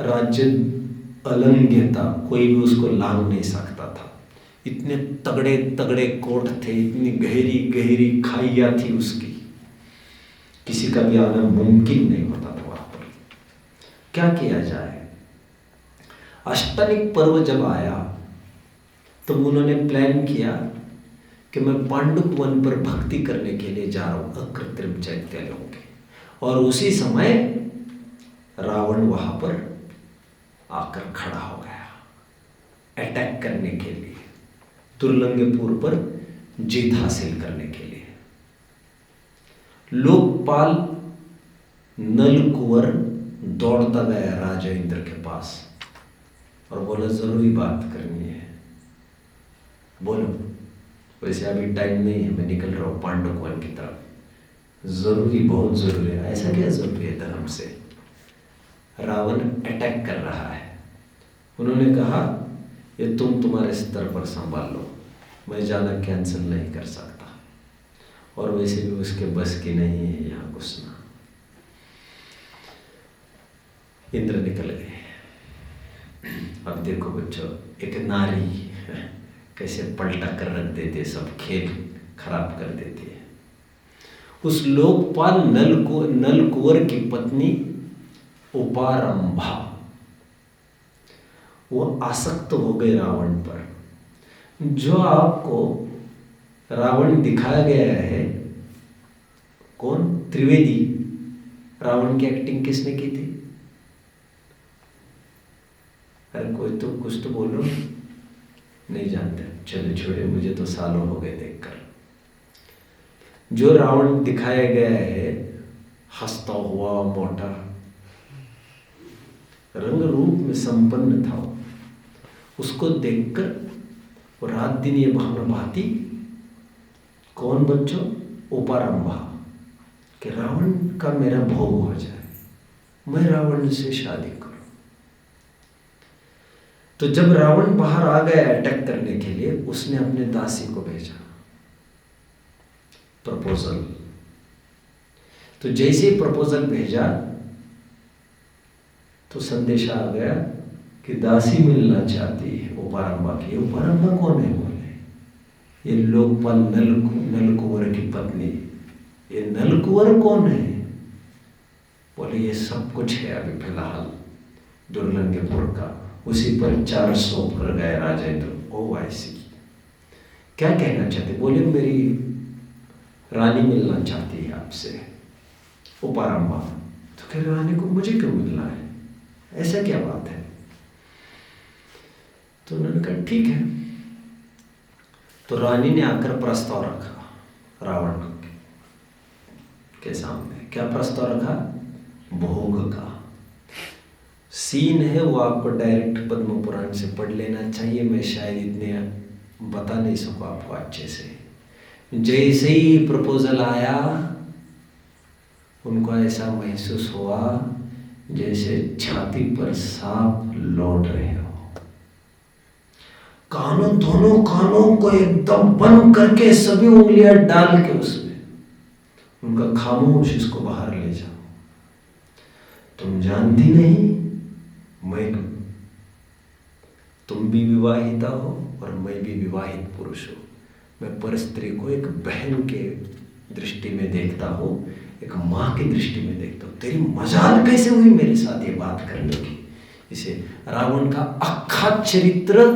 राज्य अलंघ्य था, कोई भी उसको लांघ नहीं सकता था। इतने तगड़े तगड़े कोट थे, इतनी गहरी गहरी खाइयां थी उसकी, किसी का भी आना मुमकिन नहीं होता था वहां पर। क्या किया जाए? अष्टनिक पर्व जब आया तो उन्होंने प्लान किया कि मैं पांडुप वन पर भक्ति करने के लिए जा रहा हूं अकृत्रिम चैत्य होंगे। और उसी समय रावण वहां पर आकर खड़ा हो गया अटैक करने के लिए, दुर्लंघपुर पर जीत हासिल करने के लिए। लोकपाल नल कुंवर दौड़ता गया राजा इंद्र के पास और बोला, जरूरी बात करनी है, बोलो। वैसे अभी टाइम नहीं है, मैं निकल रहा हूं पांडव वन की तरफ, जरूरी, बहुत जरूरी है। ऐसा क्या जरूरी है धर्म से? रावण अटैक कर रहा है। उन्होंने कहा, ये तुम तुम्हारे स्तर पर संभाल लो, मैं जाना कैंसिल नहीं कर सकता, और वैसे भी उसके बस की नहीं है यहां घुसना। इंद्र निकल गए। अब देखो बच्चों, एक नारी कैसे पलटा कर रख देते, सब खेल खराब कर देती है। उस लोकपाल नल कुंवर की पत्नी उपारंभा, वो आसक्त हो गए रावण पर। जो आपको रावण दिखाया गया है, कौन? त्रिवेदी। रावण की एक्टिंग किसने की थी? अरे कोई तो कुछ तो बोलो, नहीं जानते, चलो छोड़े, मुझे तो सालों हो गए देखकर। जो रावण दिखाया गया है, हंसता हुआ, मोटा, रंग रूप में संपन्न था, उसको देखकर वो रात दिन ये भावना भाती, कौन बच्चों? उपारंभा, कि रावण का मेरा भोग हो जाए, मैं रावण से शादी करूं। तो जब रावण बाहर आ गया अटैक करने के लिए, उसने अपने दासी को भेजा प्रपोजल। तो जैसे ही प्रपोजल भेजा तो संदेशा आ गया कि दासी मिलना चाहती है उपारंभा की। उपारंभा कौन है? बोले, ये लोकपाल नल कुंवर की पत्नी। ये नल कुंवर कौन है? बोले, ये सब कुछ है अभी फिलहाल दुर्लंघपुर का। उसी पर 400 कर गए राजेंद्र। ओ ऐसी क्या कहना चाहते? बोले मेरी रानी मिलना चाहती है आपसे। उपारंबा तो कह रहे रानी को मुझे क्यों मिलना है, ऐसा क्या बात है? तो उन्होंने कहा ठीक है। तो रानी ने आकर प्रस्ताव रखा रावण के सामने। क्या प्रस्ताव रखा? भोग का। सीन है वो आपको डायरेक्ट पद्म पुराण से पढ़ लेना चाहिए, मैं शायद इतने बता नहीं सकूं आपको अच्छे से। जैसे ही प्रपोजल आया उनको ऐसा महसूस हुआ जैसे छाती पर सांप लौट रहे हो। कानों, दोनों कानों को एकदम बंद करके सभी उंगलियां डाल के उसमें उनका खामोश इसको बाहर ले जाओ। तुम जानती नहीं, मैं, तुम भी विवाहिता हो और मैं भी विवाहित पुरुष हूं। मैं पर स्त्री को एक बहन के दृष्टि में देखता हूं, एक मां की दृष्टि में देखता हूं। तेरी मजाल कैसे हुई मेरे साथ ये बात करने की? इसे रावण का अक्खा चरित्र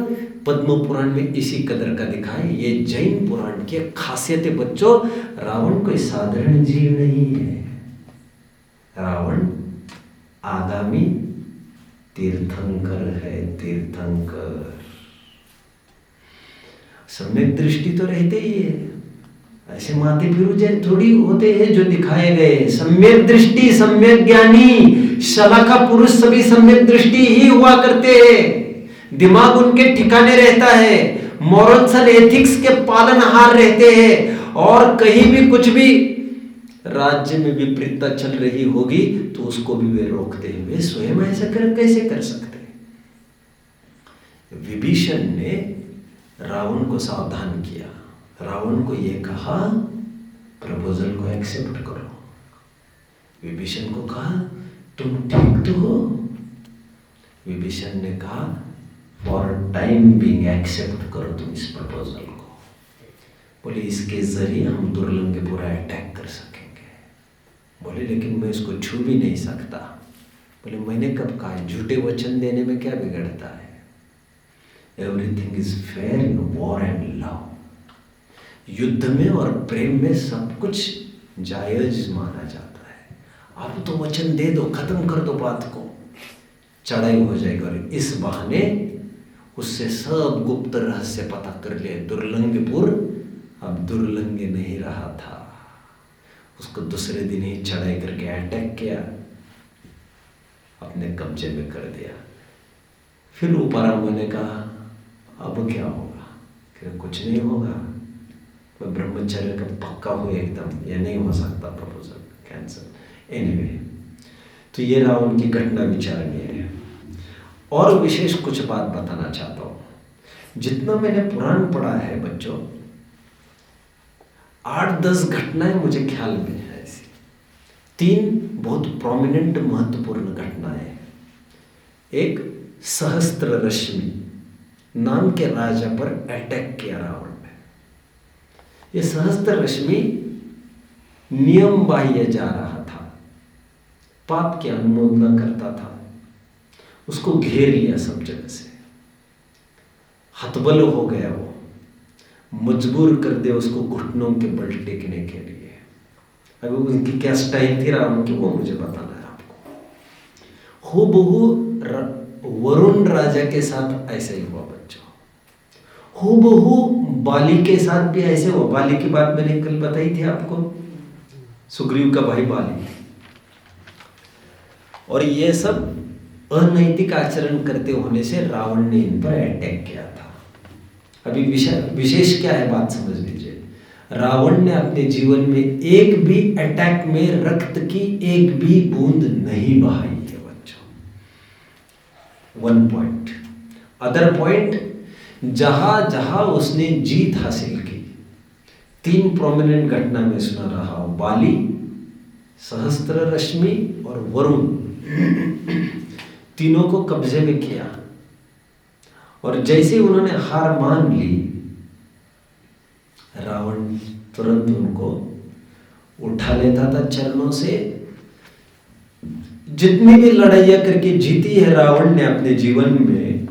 पद्म पुराण में इसी कदर का दिखाए। ये जैन पुराण की खासियत है बच्चों। रावण कोई साधारण जीव नहीं है। रावण आगामी तीर्थंकर है, तीर्थंकर। सम्यक दृष्टि तो रहते ही है, ऐसे माथे फिरूजे थोड़ी होते हैं जो दिखाए गए। सम्यक दृष्टि, सम्यक ज्ञानी, शलाका पुरुष सभी सम्यक दृष्टि ही हुआ करते हैं। दिमाग उनके ठिकाने रहता है, मॉरल्स एंड एथिक्स के पालनहार रहते हैं। और कहीं भी कुछ भी राज्य में विपरीतता चल रही होगी तो उसको भी वे रोकते हैं। वे स्वयं ऐसा कैसे कर सकते? विभीषण ने रावण को सावधान किया। रावण को यह कहा प्रपोजल को एक्सेप्ट करो। विभीषण को कहा तुम ठीक तो हो? विभीषण ने कहा फॉर टाइम बीइंग एक्सेप्ट करो तुम इस प्रपोजल को। बोले इसके जरिए हम दुर्लंघपुर अटैक कर सकेंगे। बोले लेकिन मैं इसको छू भी नहीं सकता। बोले मैंने कब कहा? झूठे वचन देने में क्या बिगड़ता है? Everything is fair in war and love. युद्ध में और प्रेम में सब कुछ जायज माना जाता है। आप तो वचन दे दो, खत्म कर दो बात को, चढ़ाई हो जाएगी। और इस बहाने उससे सब गुप्त रहस्य पता कर लिए। दुर्लंघपुर अब दुर्लंघ नहीं रहा था। उसको दूसरे दिन ही चढ़ाई करके अटैक किया, अपने कब्जे में कर दिया। फिर उपारंबा ने कहा अब क्या होगा? कि कुछ नहीं होगा, मैं ब्रह्मचर्य का पक्का हूं एकदम, ये नहीं हो सकता प्रपोजल, कैंसल। एनीवे, तो ये रावण की घटना विचारणीय है। और विशेष कुछ बात बताना चाहता हूं। जितना मैंने पुराण पढ़ा है बच्चों, 8-10 घटनाएं मुझे ख्याल में है ऐसी। 3 बहुत प्रोमिनेंट महत्वपूर्ण घटनाएं। एक, सहस्त्र रश्मि नाम के राजा पर अटैक किया रावण ने। यह सहस्त्र रश्मि नियम बाह्य जा रहा था, पाप की अनुमोदना करता था। उसको घेर लिया सब जगह से, हतबल हो गया वो, मजबूर कर दे उसको घुटनों के बल टेकने के लिए। अब उनकी क्या स्टाइल थी रावण की, वो मुझे बताना है आपको। हूबहू वरुण राजा के साथ ऐसा ही हुआ बच्चों। हूबहू बाली के साथ भी ऐसे हुआ। बाली की बात मैंने कल बताई थी आपको, सुग्रीव का भाई बाली। और ये सब अनैतिक आचरण करते होने से रावण ने इन पर अटैक किया था। अभी विशेष क्या है बात समझ लीजिए। रावण ने अपने जीवन में एक भी अटैक में रक्त की एक भी बूंद नहीं बहाई है बच्चों। 1 पॉइंट। अदर पॉइंट, जहां जहां उसने जीत हासिल की, 3 प्रोमिनेंट घटना में सुना रहा हूं, बाली, सहस्त्र रश्मि और वरुण, तीनों को कब्जे में किया। और जैसे उन्होंने हार मान ली, रावण तुरंत उनको उठा लेता था चरणों से। जितनी भी लड़ाइयां करके जीती है रावण ने अपने जीवन में,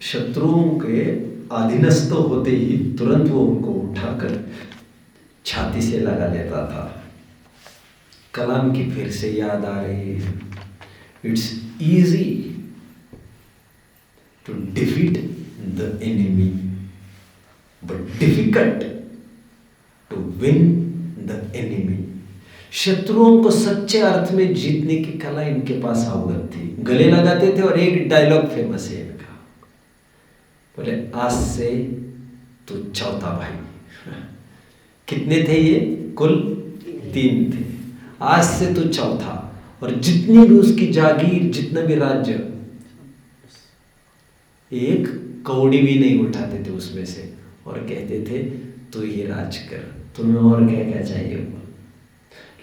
शत्रुओं के अधीनस्थ होते ही तुरंत वो उनको उठाकर छाती से लगा लेता था। कलाम की फिर से याद आ रही है, it's easy to defeat the enemy but difficult to win the enemy. शत्रुओं को सच्चे अर्थ में जीतने की कला इनके पास अवगत थी। गले लगाते थे और एक डायलॉग फेमस है इनका, बोले आज से तू चौथा भाई। कितने थे ये? कुल 3 थे। आज से तू चौथा, और जितनी भी उसकी जागीर, जितना भी राज्य, एक कौड़ी भी नहीं उठाते थे उसमें से, और कहते थे तू ही राज कर, तुम्हें और क्या क्या चाहिए होगा,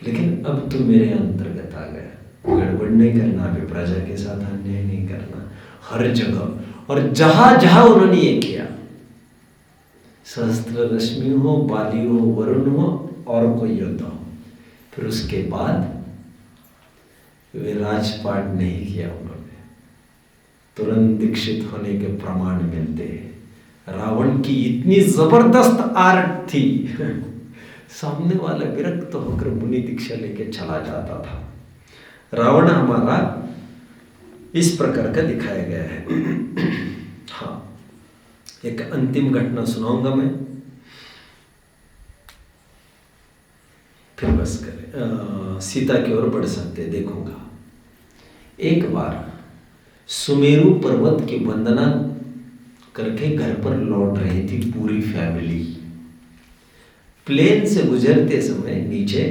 लेकिन अब तू मेरे अंतर्गत आ गया। गड़बड़ नहीं करना, अभी प्रजा के साथ अन्याय नहीं करना, हर जगह। और जहां जहां उन्होंने ये किया, सहस्त्र रश्मि हो, बाली हो, वरुण हो, और कोई योद्धा हो, फिर उसके बाद वे राजपाट नहीं किया उन्होंने। तुरंत दीक्षित होने के प्रमाण मिलते हैं। रावण की इतनी जबरदस्त आर्ट थी, सामने वाला विरक्त होकर मुनि दीक्षा लेके चला जाता था। रावण हमारा इस प्रकार का दिखाया गया है। हाँ, एक अंतिम घटना सुनाऊंगा मैं, फिर बस करें, सीता की ओर बढ़ सकते देखूंगा। एक बार सुमेरु पर्वत की वंदना करके घर पर लौट रही थी पूरी फैमिली। प्लेन से गुजरते समय नीचे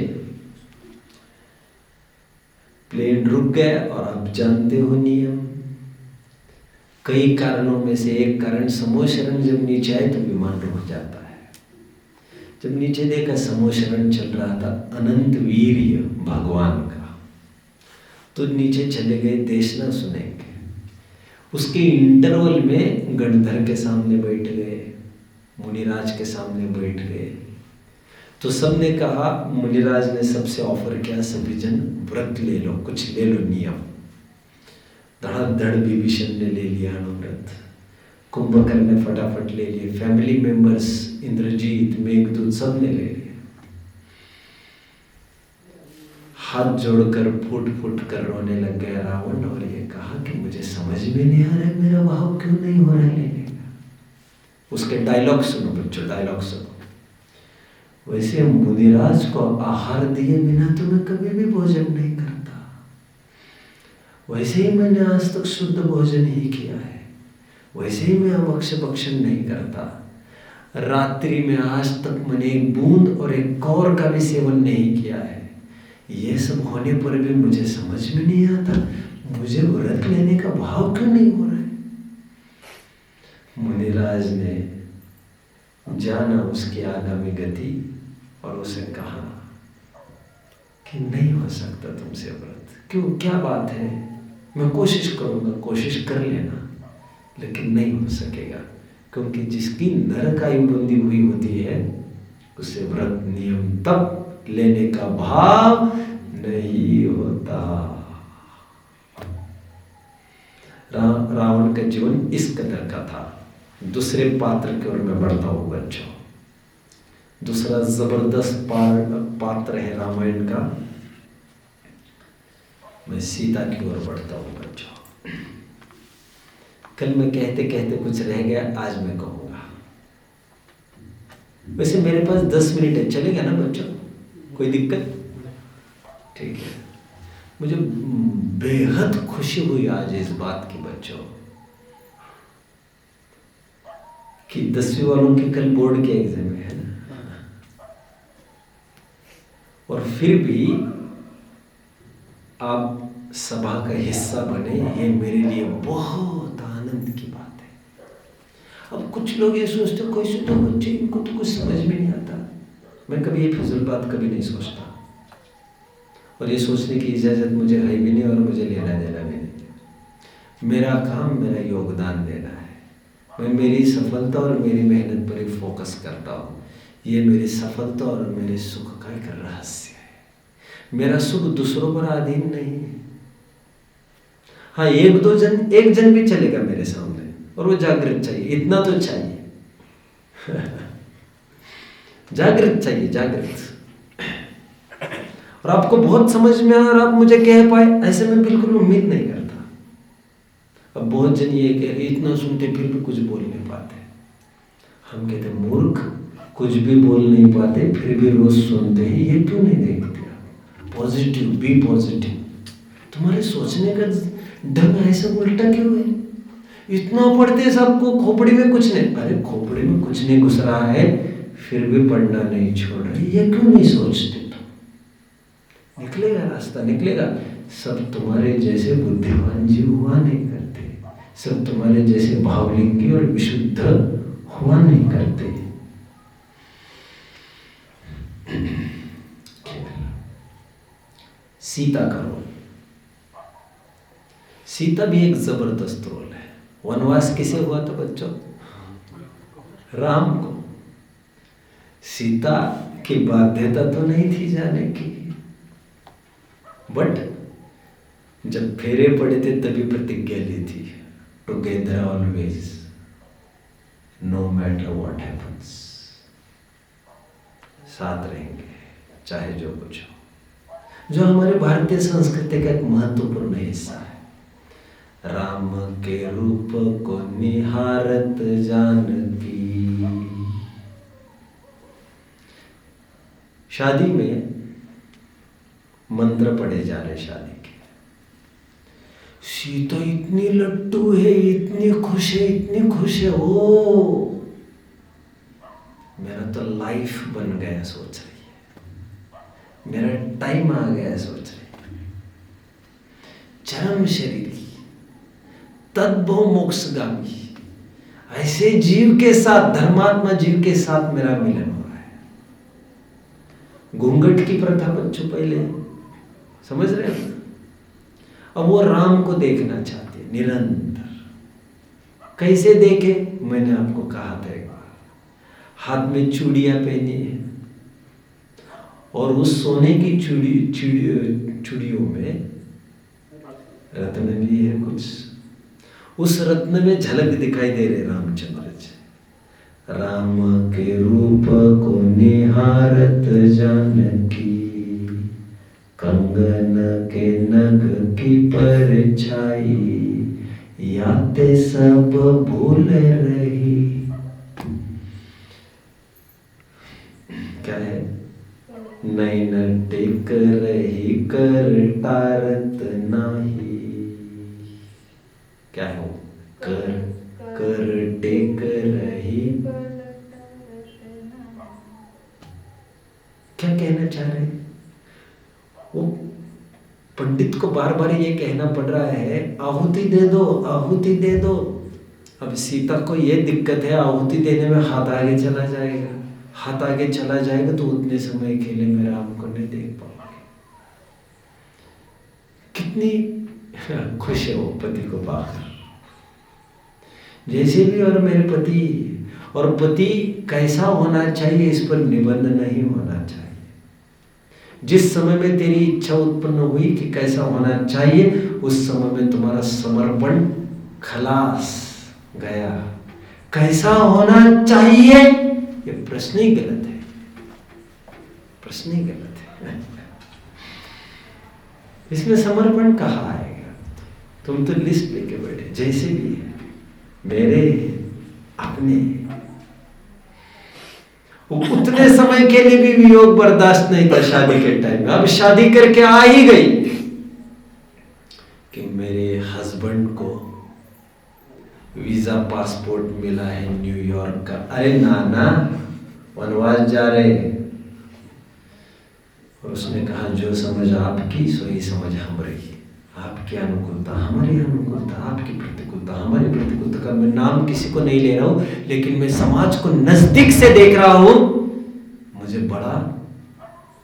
प्लेन रुक गया, और आप जानते हो नियम, कई कारणों में से एक कारण समोशरण, जब नीचे आए तो विमान रुक जाता है। जब नीचे देखा समोशरण चल रहा था अनंत वीर्य भगवान का, तो नीचे चले गए, देश ना सुनेंगे। उसके इंटरवल में गणधर के सामने बैठ गए, मुनिराज के सामने बैठ गए। तो सबने कहा, मुनिराज ने सबसे ऑफर किया, सभी जन व्रत ले लो, कुछ ले लो नियम। धड़ाधड़ विभीषण ने ले लिया अनुव्रत, कुंभकर्ण ने फटाफट ले लिए, फैमिली मेंबर्स इंद्रजीत, मेघदूत सब ने ले लिया। हाथ जोड़कर फूट फूट कर रोने लग गया रावण, और ये कहा कि मुझे समझ में नहीं आ रहा है, मेरा भाव क्यों नहीं हो रहा है लेने का। उसके डायलॉग सुनो बच्चों, डायलॉग सुनो। वैसे मुनिराज को आहार दिए बिना तो मैं कभी भी भोजन नहीं करता, वैसे ही मैंने आज तक शुद्ध भोजन ही किया है, वैसे ही मैं अभक्ष्य भक्षण नहीं करता। रात्रि में आज तक मैंने एक बूंद और एक कौर का भी सेवन नहीं किया है। ये सब होने पर भी मुझे समझ में नहीं आता, मुझे व्रत लेने का भाव क्यों नहीं हो रहा है। मुनिराज ने जाना उसकी आगामी गति, और उसे कहा कि नहीं हो सकता तुमसे व्रत। क्यों, क्या बात है? मैं कोशिश करूंगा, कोशिश कर लेना, लेकिन नहीं हो सकेगा, क्योंकि जिसकी नरक आयु बंदी हुई होती है उसे व्रत नियम तब लेने का भाव नहीं होता। रावण का जीवन इस कदर का था। दूसरे पात्र की ओर मैं बढ़ता हूं बच्चों। दूसरा जबरदस्त पात्र है रामायण का, मैं सीता की ओर बढ़ता हूं बच्चों। कल मैं कहते कहते कुछ रह गया, आज मैं कहूंगा। वैसे मेरे पास 10 मिनट है, चलेगा ना बच्चों? कोई दिक्कत? ठीक है। मुझे बेहद खुशी हुई आज इस बात की बच्चों, कि 10वीं वालों की कल बोर्ड के एग्जाम है ना, और फिर भी आप सभा का हिस्सा बने, ये मेरे लिए बहुत आनंद की बात है। अब कुछ लोग ये सोचते, कोई तो बच्चे, इनको तो कुछ समझ में नहीं आता। मैं कभी ये फिजूल बात कभी नहीं सोचता, और ये सोचने की इजाजत मुझे है भी नहीं, और मुझे लेना देना भी नहीं। मेरा काम, मेरा योगदान देना है। मैं मेरी सफलता और मेरी मेहनत पर ही फोकस करता हूँ। ये मेरी सफलता और मेरे सुख का एक रहस्य है। मेरा सुख दूसरों पर अधीन नहीं है। हाँ, एक जन भी चलेगा मेरे सामने, और वो जागृत चाहिए, इतना तो चाहिए। जागृत चाहिए, जागृत। और आपको बहुत समझ में आया और आप मुझे कह पाए, ऐसे मैं बिल्कुल उम्मीद नहीं करता। अब बहुत जन ये कह रहे इतना सुनते फिर भी कुछ बोल नहीं पाते। हम कहते मूर्ख, कुछ भी बोल नहीं पाते फिर भी रोज सुनते हैं, ये क्यों नहीं देखते आप? Positive, be positive. तुम्हारे सोचने का ढंग ऐसा उल्टा क्यों है? इतना पढ़ते सबको, खोपड़ी में कुछ नहीं। अरे खोपड़ी में कुछ नहीं घुस रहा है फिर भी पढ़ना नहीं छोड़ रहे, ये क्यों नहीं सोचते? तो निकलेगा, रास्ता निकलेगा। सब तुम्हारे जैसे बुद्धिमान जीव हुआ नहीं करते, सब तुम्हारे जैसे भावलिंगी और विशुद्ध हुआ नहीं करते। सीता का रोल, सीता भी एक जबरदस्त रोल है। वनवास किसे हुआ था बच्चों? राम को। सीता की बाध्यता तो नहीं थी जाने की, बट जब फेरे पड़े थे तभी प्रतिज्ञा ली थी, together always, no matter what happens, साथ रहेंगे चाहे जो कुछ हो, जो हमारे भारतीय संस्कृति का एक महत्वपूर्ण हिस्सा है। राम के रूप को निहारत जानकी। शादी में मंत्र पढ़े जा रहे शादी के। सीता इतनी लट्टू है, इतनी खुश है, इतनी खुश है, ओ मेरा तो लाइफ बन गया सोच रही है, मेरा टाइम आ गया सोच रही है। चरम शरीर तद्भव मोक्षगामी, ऐसे जीव के साथ, धर्मात्मा जीव के साथ मेरा मिलन हो रहा है। घूंघट की प्रथा बच्चों पहले समझ रहे हो? अब वो राम को देखना चाहते हैं निरंतर। कैसे देखे? मैंने आपको कहा था एक बार, हाथ में चूड़ियां पहनी है और उस सोने की चूड़ियों में रत्न भी है कुछ, उस रत्न में झलक दिखाई दे रहे रामचंद्र जी। राम के रूप को निहारत जानकी, कंगन के नग की परछाई, याते सब भूल रही। क्या है? नैन टेक रही कर टारत नाही। क्या है वो? कर टेक रही। क्या कहना चाह रहे? वो पंडित को बार बार ये कहना पड़ रहा है, आहुति दे दो, आहुति दे दो। अब सीता को ये दिक्कत है, आहुति देने में हाथ आगे चला जाएगा, हाथ आगे चला जाएगा तो उतने समय के लिए मैं राम को नहीं देख पाऊंगी। कितनी खुश है वो पति को पाकर। जैसे भी और मेरे पति, और पति कैसा होना चाहिए इस पर निबंध नहीं होना चाहिए। जिस समय में तेरी इच्छा उत्पन्न हुई कि कैसा होना चाहिए, उस समय में तुम्हारा समर्पण खलास गया। कैसा होना चाहिए ये प्रश्न ही गलत है, प्रश्न ही गलत है। इसमें समर्पण कहाँ आएगा? तुम तो लिस्ट लेके बैठे, जैसे भी है मेरे अपने, उतने समय के लिए भी वियोग बर्दाश्त नहीं था शादी के टाइम में। अब शादी करके आ ही गई कि मेरे हस्बैंड को वीजा पासपोर्ट मिला है न्यूयॉर्क का। अरे नाना वनवास जा रहे, और उसने कहा जो समझ आपकी सो ही समझ हमारी, आपकी अनुकूलता हमारी अनुकूलता, आपकी प्रतिकूलता हमारी प्रतिकूलता। का मैं नाम किसी को नहीं ले रहा हूं, लेकिन मैं समाज को नजदीक से देख रहा हूं, मुझे बड़ा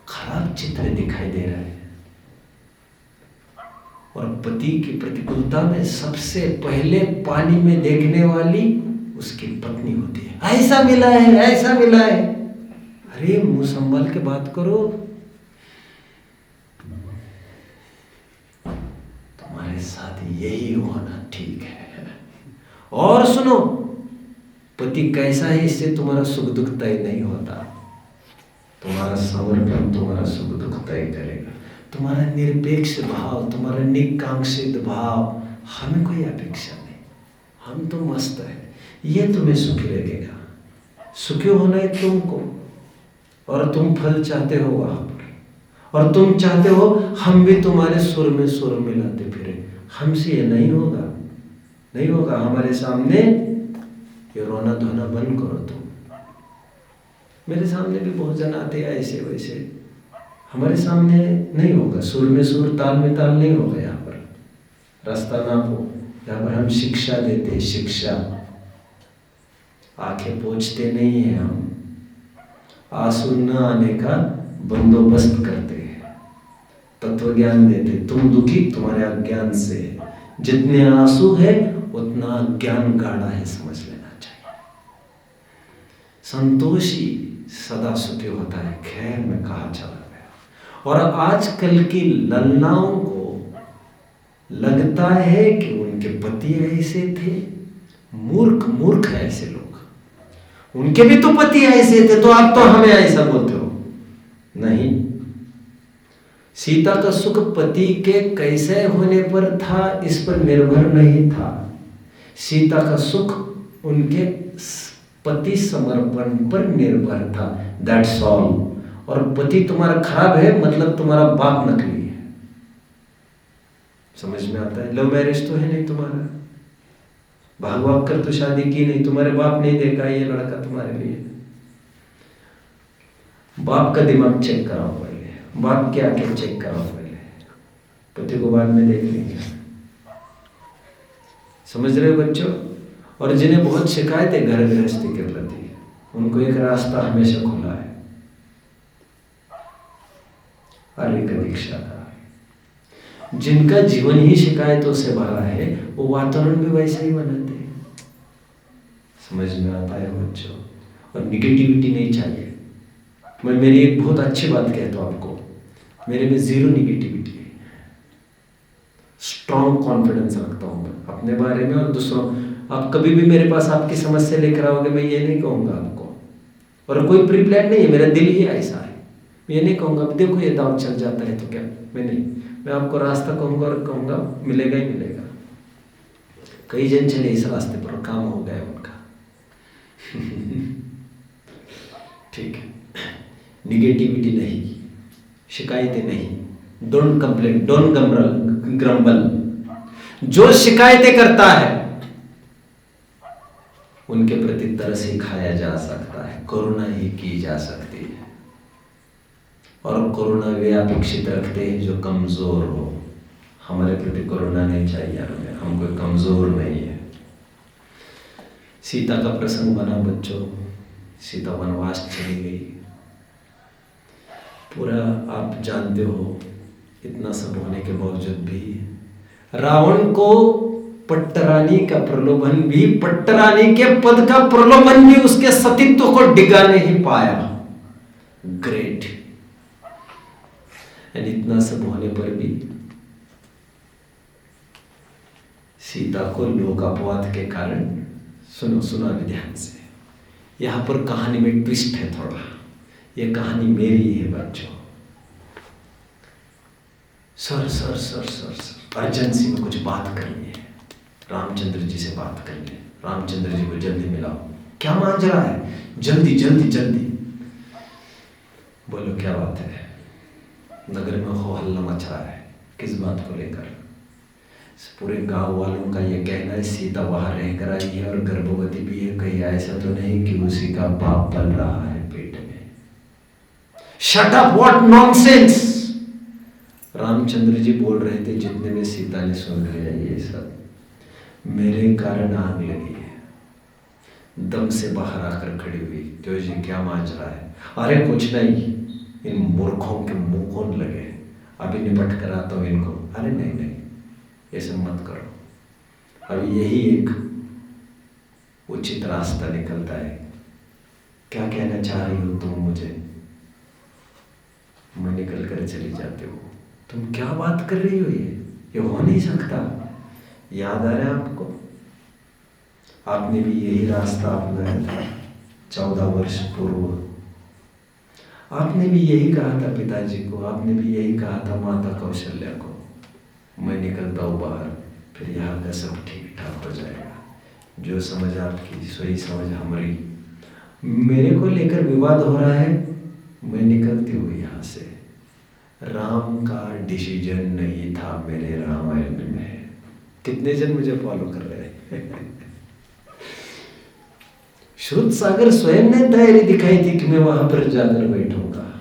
खराब चित्र दिखाई दे रहा है। और पति की प्रतिकूलता में सबसे पहले पानी में देखने वाली उसकी पत्नी होती है। ऐसा मिला है, ऐसा मिला है। अरे मुंह संभाल के बात करो, तुम्हारे साथ यही होना ठीक है। और सुनो, पति कैसा है इससे तुम्हारा सुख दुख तय नहीं होता। तुम्हारा समर्पण तुम्हारा सुख दुख तय करेगा। तुम्हारा निरपेक्ष भाव, तुम्हारा निकांक्षित भाव, हमें कोई अपेक्षा नहीं, हम तो मस्त है, ये तुम्हें सुखी लगेगा। सुखी होना है तुमको, और तुम फल चाहते हो वहां पर, और तुम चाहते हो हम भी तुम्हारे सुर में सुर मिलाते फिरे। हमसे ये नहीं होगा, नहीं होगा। हमारे सामने ये रोना धोना बंद करो तुम। मेरे सामने भी बहुत जन आते हैं ऐसे वैसे, हमारे सामने नहीं होगा। सुर में सुर, ताल में ताल नहीं होगा। यहाँ पर रास्ता नापो, यहाँ पर हम शिक्षा देते हैं, शिक्षा। आंखें पोंछते नहीं है हम, आंसू न आने का बंदोबस्त करते हैं, तत्व ज्ञान देते। तुम दुखी तुम्हारे अज्ञान से, जितने आंसू है उतना ज्ञान गाढ़ा है, समझ लेना चाहिए। संतोषी सदा सुखी होता है। खैर में कहा चला गया। और आजकल की लल्लाओं को लगता है कि उनके पति ऐसे थे। मूर्ख मूर्ख है ऐसे लोग। उनके भी तो पति ऐसे थे, तो आप तो हमें ऐसा बोलते हो। नहीं, सीता का सुख पति के कैसे होने पर था इस पर निर्भर नहीं था। सीता का सुख उनके पति समर्पण पर निर्भर था, दैट्स ऑल। और पति तुम्हारा खराब है मतलब तुम्हारा बाप नकली है। समझ में आता है? लव मैरिज तो है नहीं तुम्हारा, भाग भाग कर तो शादी की नहीं, तुम्हारे बाप नहीं देखा ये लड़का तुम्हारे लिए। बाप का दिमाग चेक कराओ पहले, बाप के आंखें चेक कराओ पहले, पति को बाद में देख लेंगे। समझ रहे हो बच्चों? और जिन्हें बहुत शिकायत है घर गृहस्थी के प्रति, उनको एक रास्ता हमेशा खुला है, आर्य का दीक्षा का। जिनका जीवन ही शिकायतों से भरा है वो वातावरण भी वैसा ही बनाते हैं। समझ में आता है बच्चों? और निगेटिविटी नहीं चाहिए। मैं मेरी एक बहुत अच्छी बात कहता हूं आपको, मेरे में जीरो निगेटिविटी है। स्ट्रॉन्ग कॉन्फिडेंस रखता हूं मैं अपने बारे में और दूसरों। आप कभी भी मेरे पास आपकी समस्या लेकर आओगे, मैं ये नहीं कहूंगा आपको, और कोई प्री प्लान नहीं है, मेरा दिल ही ऐसा है। मैं ये नहीं कहूंगा अब देखो ये दाव चल जाता है तो क्या, मैं नहीं, मैं आपको रास्ता कहूंगा और कहूंगा मिलेगा ही मिलेगा। कई जन चले इस रास्ते पर, काम हो गया उनका। ठीक है, निगेटिविटी नहीं, शिकायतें नहीं, डोंट कंप्लेन, डोंट ग्रम्बल। जो शिकायतें करता है उनके प्रति तरस ही खाया जा सकता है, करुणा ही की जा सकती है। और करुणा वे अपेक्षित रखते हैं जो कमजोर हो। हमारे प्रति करुणा नहीं चाहिए हमें, हम कोई कमजोर नहीं है। सीता का प्रसंग बना बच्चों, सीता वनवास चली गई, पूरा आप जानते हो। इतना सब होने के बावजूद भी रावण को पट्टरानी का प्रलोभन भी, पट्टरानी के पद का प्रलोभन भी उसके सतीत्व को डिगा नहीं पाया। ग्रेट। एंड इतना सब होने पर भी सीता को लोक अपवाद के कारण, सुनो सुना भी ध्यान से, यहां पर कहानी में ट्विस्ट है थोड़ा। ये कहानी मेरी है बच्चों। सर अर्जेंसी में कुछ बात करनी है, रामचंद्र जी से बात करनी है। रामचंद्र जी को जल्दी मिलाओ। क्या मांझरा है? जल्दी जल्दी जल्दी बोलो, क्या बात है? नगर में हो हल्ला मच रहा है, किस बात को लेकर? पूरे गांव वालों का ये कहना है सीता वहां रहकर आई है और गर्भवती भी है। कहीं ऐसा तो नहीं कि उसी का बाप पल रहा है पेट में? Shut up, what nonsense! Ramchandra ji बोल रहे थे, जितने में सीता ने सुन लिया ये सब। मेरे कारण आग लगी है, दम से बाहर आकर खड़ी हुई। क्यों जी, क्या मांझरा है? अरे कुछ नहीं, इन मूर्खों के मुंह कौन लगे, अभी निपट कर आता हूं इनको। अरे नहीं नहीं, ये सब मत करो, अभी यही एक उचित रास्ता निकलता है। क्या कहना चाह रही हो तुम मुझे? मैं निकल कर चली जाते हो। तुम क्या बात कर रही हो? ये हो नहीं सकता। याद आ रहा है आपको? आपने भी यही रास्ता अपनाया था 14 वर्ष पूर्व। आपने भी यही कहा था पिताजी को, आपने भी यही कहा था माता कौशल्या को, मैं निकलता हूँ बाहर, फिर यहाँ का सब ठीक ठाक हो जाएगा। जो समझ आपकी सोई समझ हमारी। मेरे को लेकर विवाद हो रहा है, मैं निकलती हूँ यहाँ से। राम का डिसीजन नहीं था मेरे रामायण में। कितने जन मुझे फॉलो कर रहे हैं? श्रुत सागर स्वयं ने तैयारी दिखाई थी कि मैं वहां पर जाकर बैठूंगा।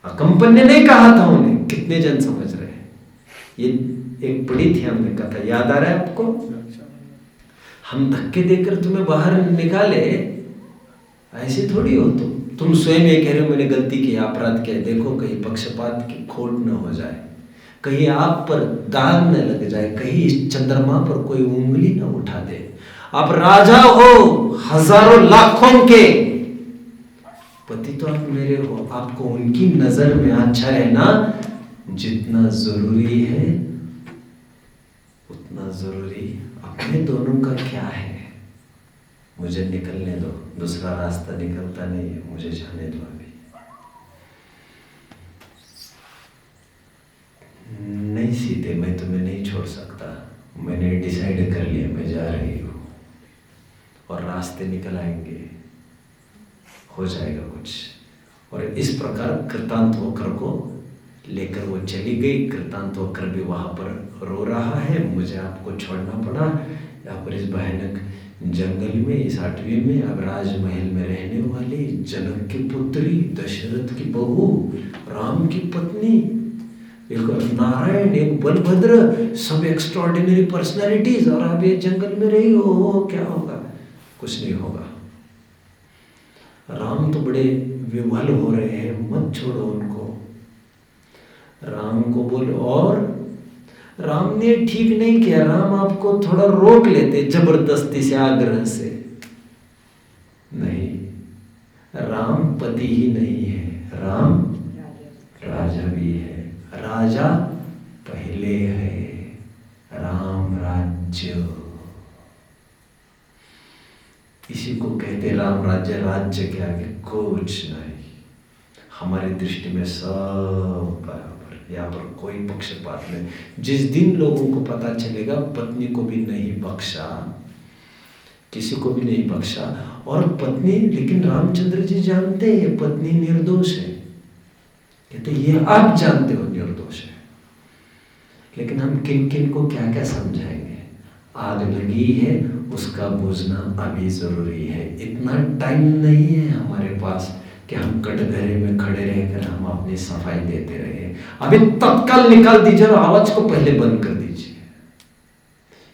अकंपन ने नहीं कहा था उन्हें। कितने जन समझ रहे हैं? ये एक बड़ी थी, हमने कहा था, याद आ रहा है आपको? हम धक्के देकर तुम्हें बाहर निकाले, ऐसे थोड़ी हो तुम स्वयं ये कह रहे हो मैंने गलती की, अपराध किया। देखो कहीं पक्षपात की खोट न हो जाए, कहीं आप पर दाग न लग जाए, कहीं इस चंद्रमा पर कोई उंगली न उठा दे। आप राजा हो हजारों लाखों के, पति तो आप मेरे हो। आपको उनकी नजर में अच्छा रहना जितना जरूरी है उतना जरूरी अपने दोनों का क्या है। मुझे निकलने दो, दूसरा रास्ता निकलता नहीं है, मुझे जाने दो अभी। नहीं सीते, मैं तुम्हें नहीं छोड़ सकता। मैंने डिसाइड कर लिया, मैं जा रही हूँ और रास्ते निकल आएंगे, हो जाएगा कुछ। और इस प्रकार कृतांत होकर को लेकर वो चली गई। कृतांत होकर भी वहां पर रो रहा है, मुझे आपको छोड़ना पड़ा यहाँ पर इस भयानक जंगल में, इस 8वीं में। अब राजमहल में रहने वाली जनक की पुत्री, दशरथ की बहू, राम की पत्नी, एक नारायण, एक बलभद्र, सब एक्स्ट्राऑर्डिनरी पर्सनालिटीज, और अब ये जंगल में रही हो, क्या होगा? कुछ नहीं होगा। राम तो बड़े विह्वल हो रहे हैं, मत छोड़ो उनको। राम को बोलो। और राम ने ठीक नहीं किया, राम आपको थोड़ा रोक लेते जबरदस्ती से, आग्रह से। नहीं, राम पति ही नहीं है, राम राजा भी है। राजा पहले है, राम राज्य। इसी को कहते राम राज्य। राज्य के आगे कुछ नहीं। हमारी दृष्टि में सब बराबर, यहाँ पर कोई पक्षपात नहीं। जिस दिन लोगों को पता चलेगा पत्नी को भी नहीं बख्शा, किसी को भी नहीं बख्शा, और पत्नी, लेकिन रामचंद्र जी जानते हैं पत्नी निर्दोष है। कहते ये आप जानते हो निर्दोष है, लेकिन हम किन किन को क्या क्या समझाएंगे। आग लगी है, उसका बुझना अभी जरूरी है। इतना टाइम नहीं है हमारे पास कि हम कटघरे में खड़े रहकर हम अपनी सफाई देते रहे। अभी तत्काल निकाल दीजिए और आवाज को पहले बंद कर दीजिए।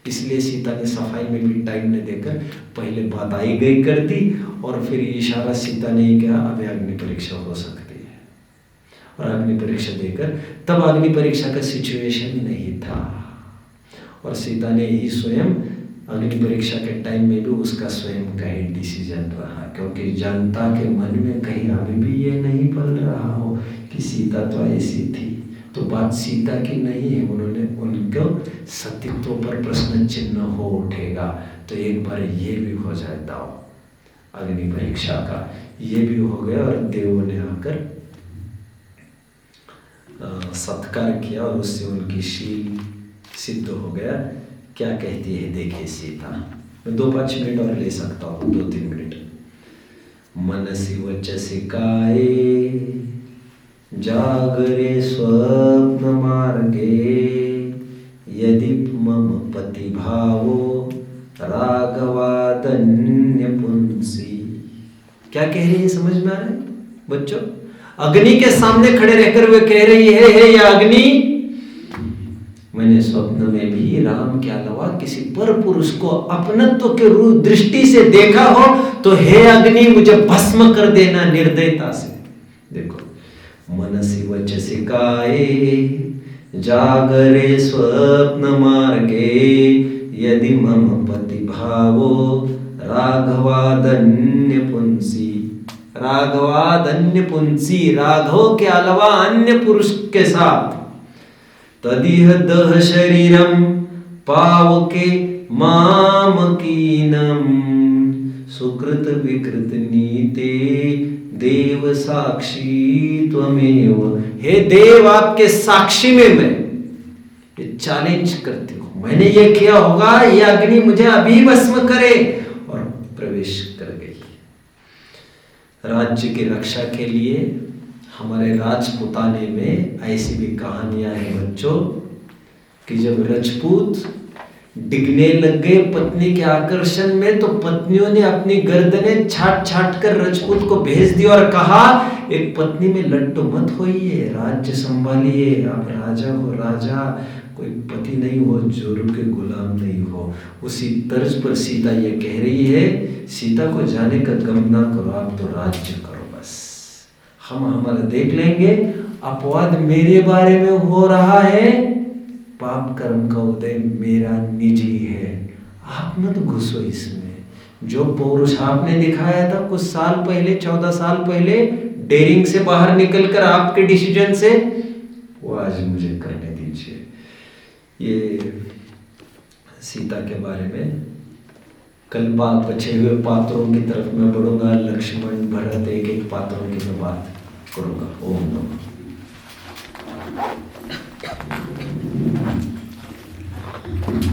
इसलिए सीता ने सफाई में भी टाइम न देकर पहले बात आई गई कर दी, और फिर इशारा सीता ने ही किया अभी अग्नि परीक्षा हो सकती है, और अग्नि परीक्षा देकर, तब अग्नि परीक्षा का सिचुएशन नहीं था, और सीता ने ही स्वयं अग्नि परीक्षा के टाइम में भी उसका स्वयं का ही डिसीजन रहा, क्योंकि जनता के मन में कहीं अभी भी ये नहीं पल रहा हो कि सीता तो ऐसी थी, तो बात सीता की नहीं है। उन्होंने उनको सतीत्व पर प्रश्न चिन्ह हो उठेगा, तो एक बार ये भी हो जाए दाव अग्नि परीक्षा का, ये भी हो गया। और देवों ने आकर सत्कार किया और उससे उनकी शील सिद्ध हो गया। क्या कहती है देखिए सीता। मैं 2-5 मिनट और ले सकता हूँ, 2-3 मिनट। मनसि वचसि काये जागरे स्वप्न मार्गे, यदि मम पति भावो राघवादन्य पुंसी। क्या कह रही है, समझ में आ रहा है बच्चों? अग्नि के सामने खड़े रहकर वे कह रही है, हे या अग्नि, मैंने स्वप्न में भी राम के अलावा किसी पर पुरुष को अपनत्व के रूप दृष्टि से देखा हो, तो हे अग्नि मुझे भस्म कर देना निर्दयता से। देखो, मनसि वचसि काये जागरे स्वप्न मार्गे, यदि मम पति भावो राघवादन्य पुंसी। राघवादन्य पुंसी, राघव के अलावा अन्य पुरुष के साथ, तदिह दह शरीरम पावके मामकीनम सुकृत विकृत नीते देव साक्षी त्वमेव। हे देव, आपके साक्षी में मैं ये चैलेंज करती हूं, मैंने ये किया होगा, ये अग्नि मुझे अभी भस्म करे। और प्रवेश कर गई। राज्य की रक्षा के लिए हमारे राजपुताने में ऐसी भी कहानियां हैं बच्चों कि जब राजपूत डिगने लग गए पत्नी के आकर्षण में, तो पत्नियों ने अपनी गर्दनें छाट छाट कर राजपूत को भेज दिया और कहा, एक पत्नी में लट्टू मत होइए, राज्य संभालिए, आप राजा हो राजा, कोई पति नहीं हो, जोरू के गुलाम नहीं हो। उसी तर्ज पर सीता ये कह रही है, सीता को जाने का गम ना करो, आप तो राज्य करो बस, हम हमारा देख लेंगे। अपवाद मेरे बारे में हो रहा है, पाप कर्म का उदय मेरा निजी है, आप मत घुसो इसमें। जो पौरुष आपने दिखाया था कुछ साल पहले, 14 साल पहले, डेयरिंग से बाहर निकलकर आपके डिसीजन से, वो आज मुझे करने दीजिए। ये सीता के बारे में कल बचे हुए पात्रों की तरफ मैं बढ़ूंगा, लक्ष्मण भरत एक एक पात्रों की मैं बात करूंगा। ओम नमः।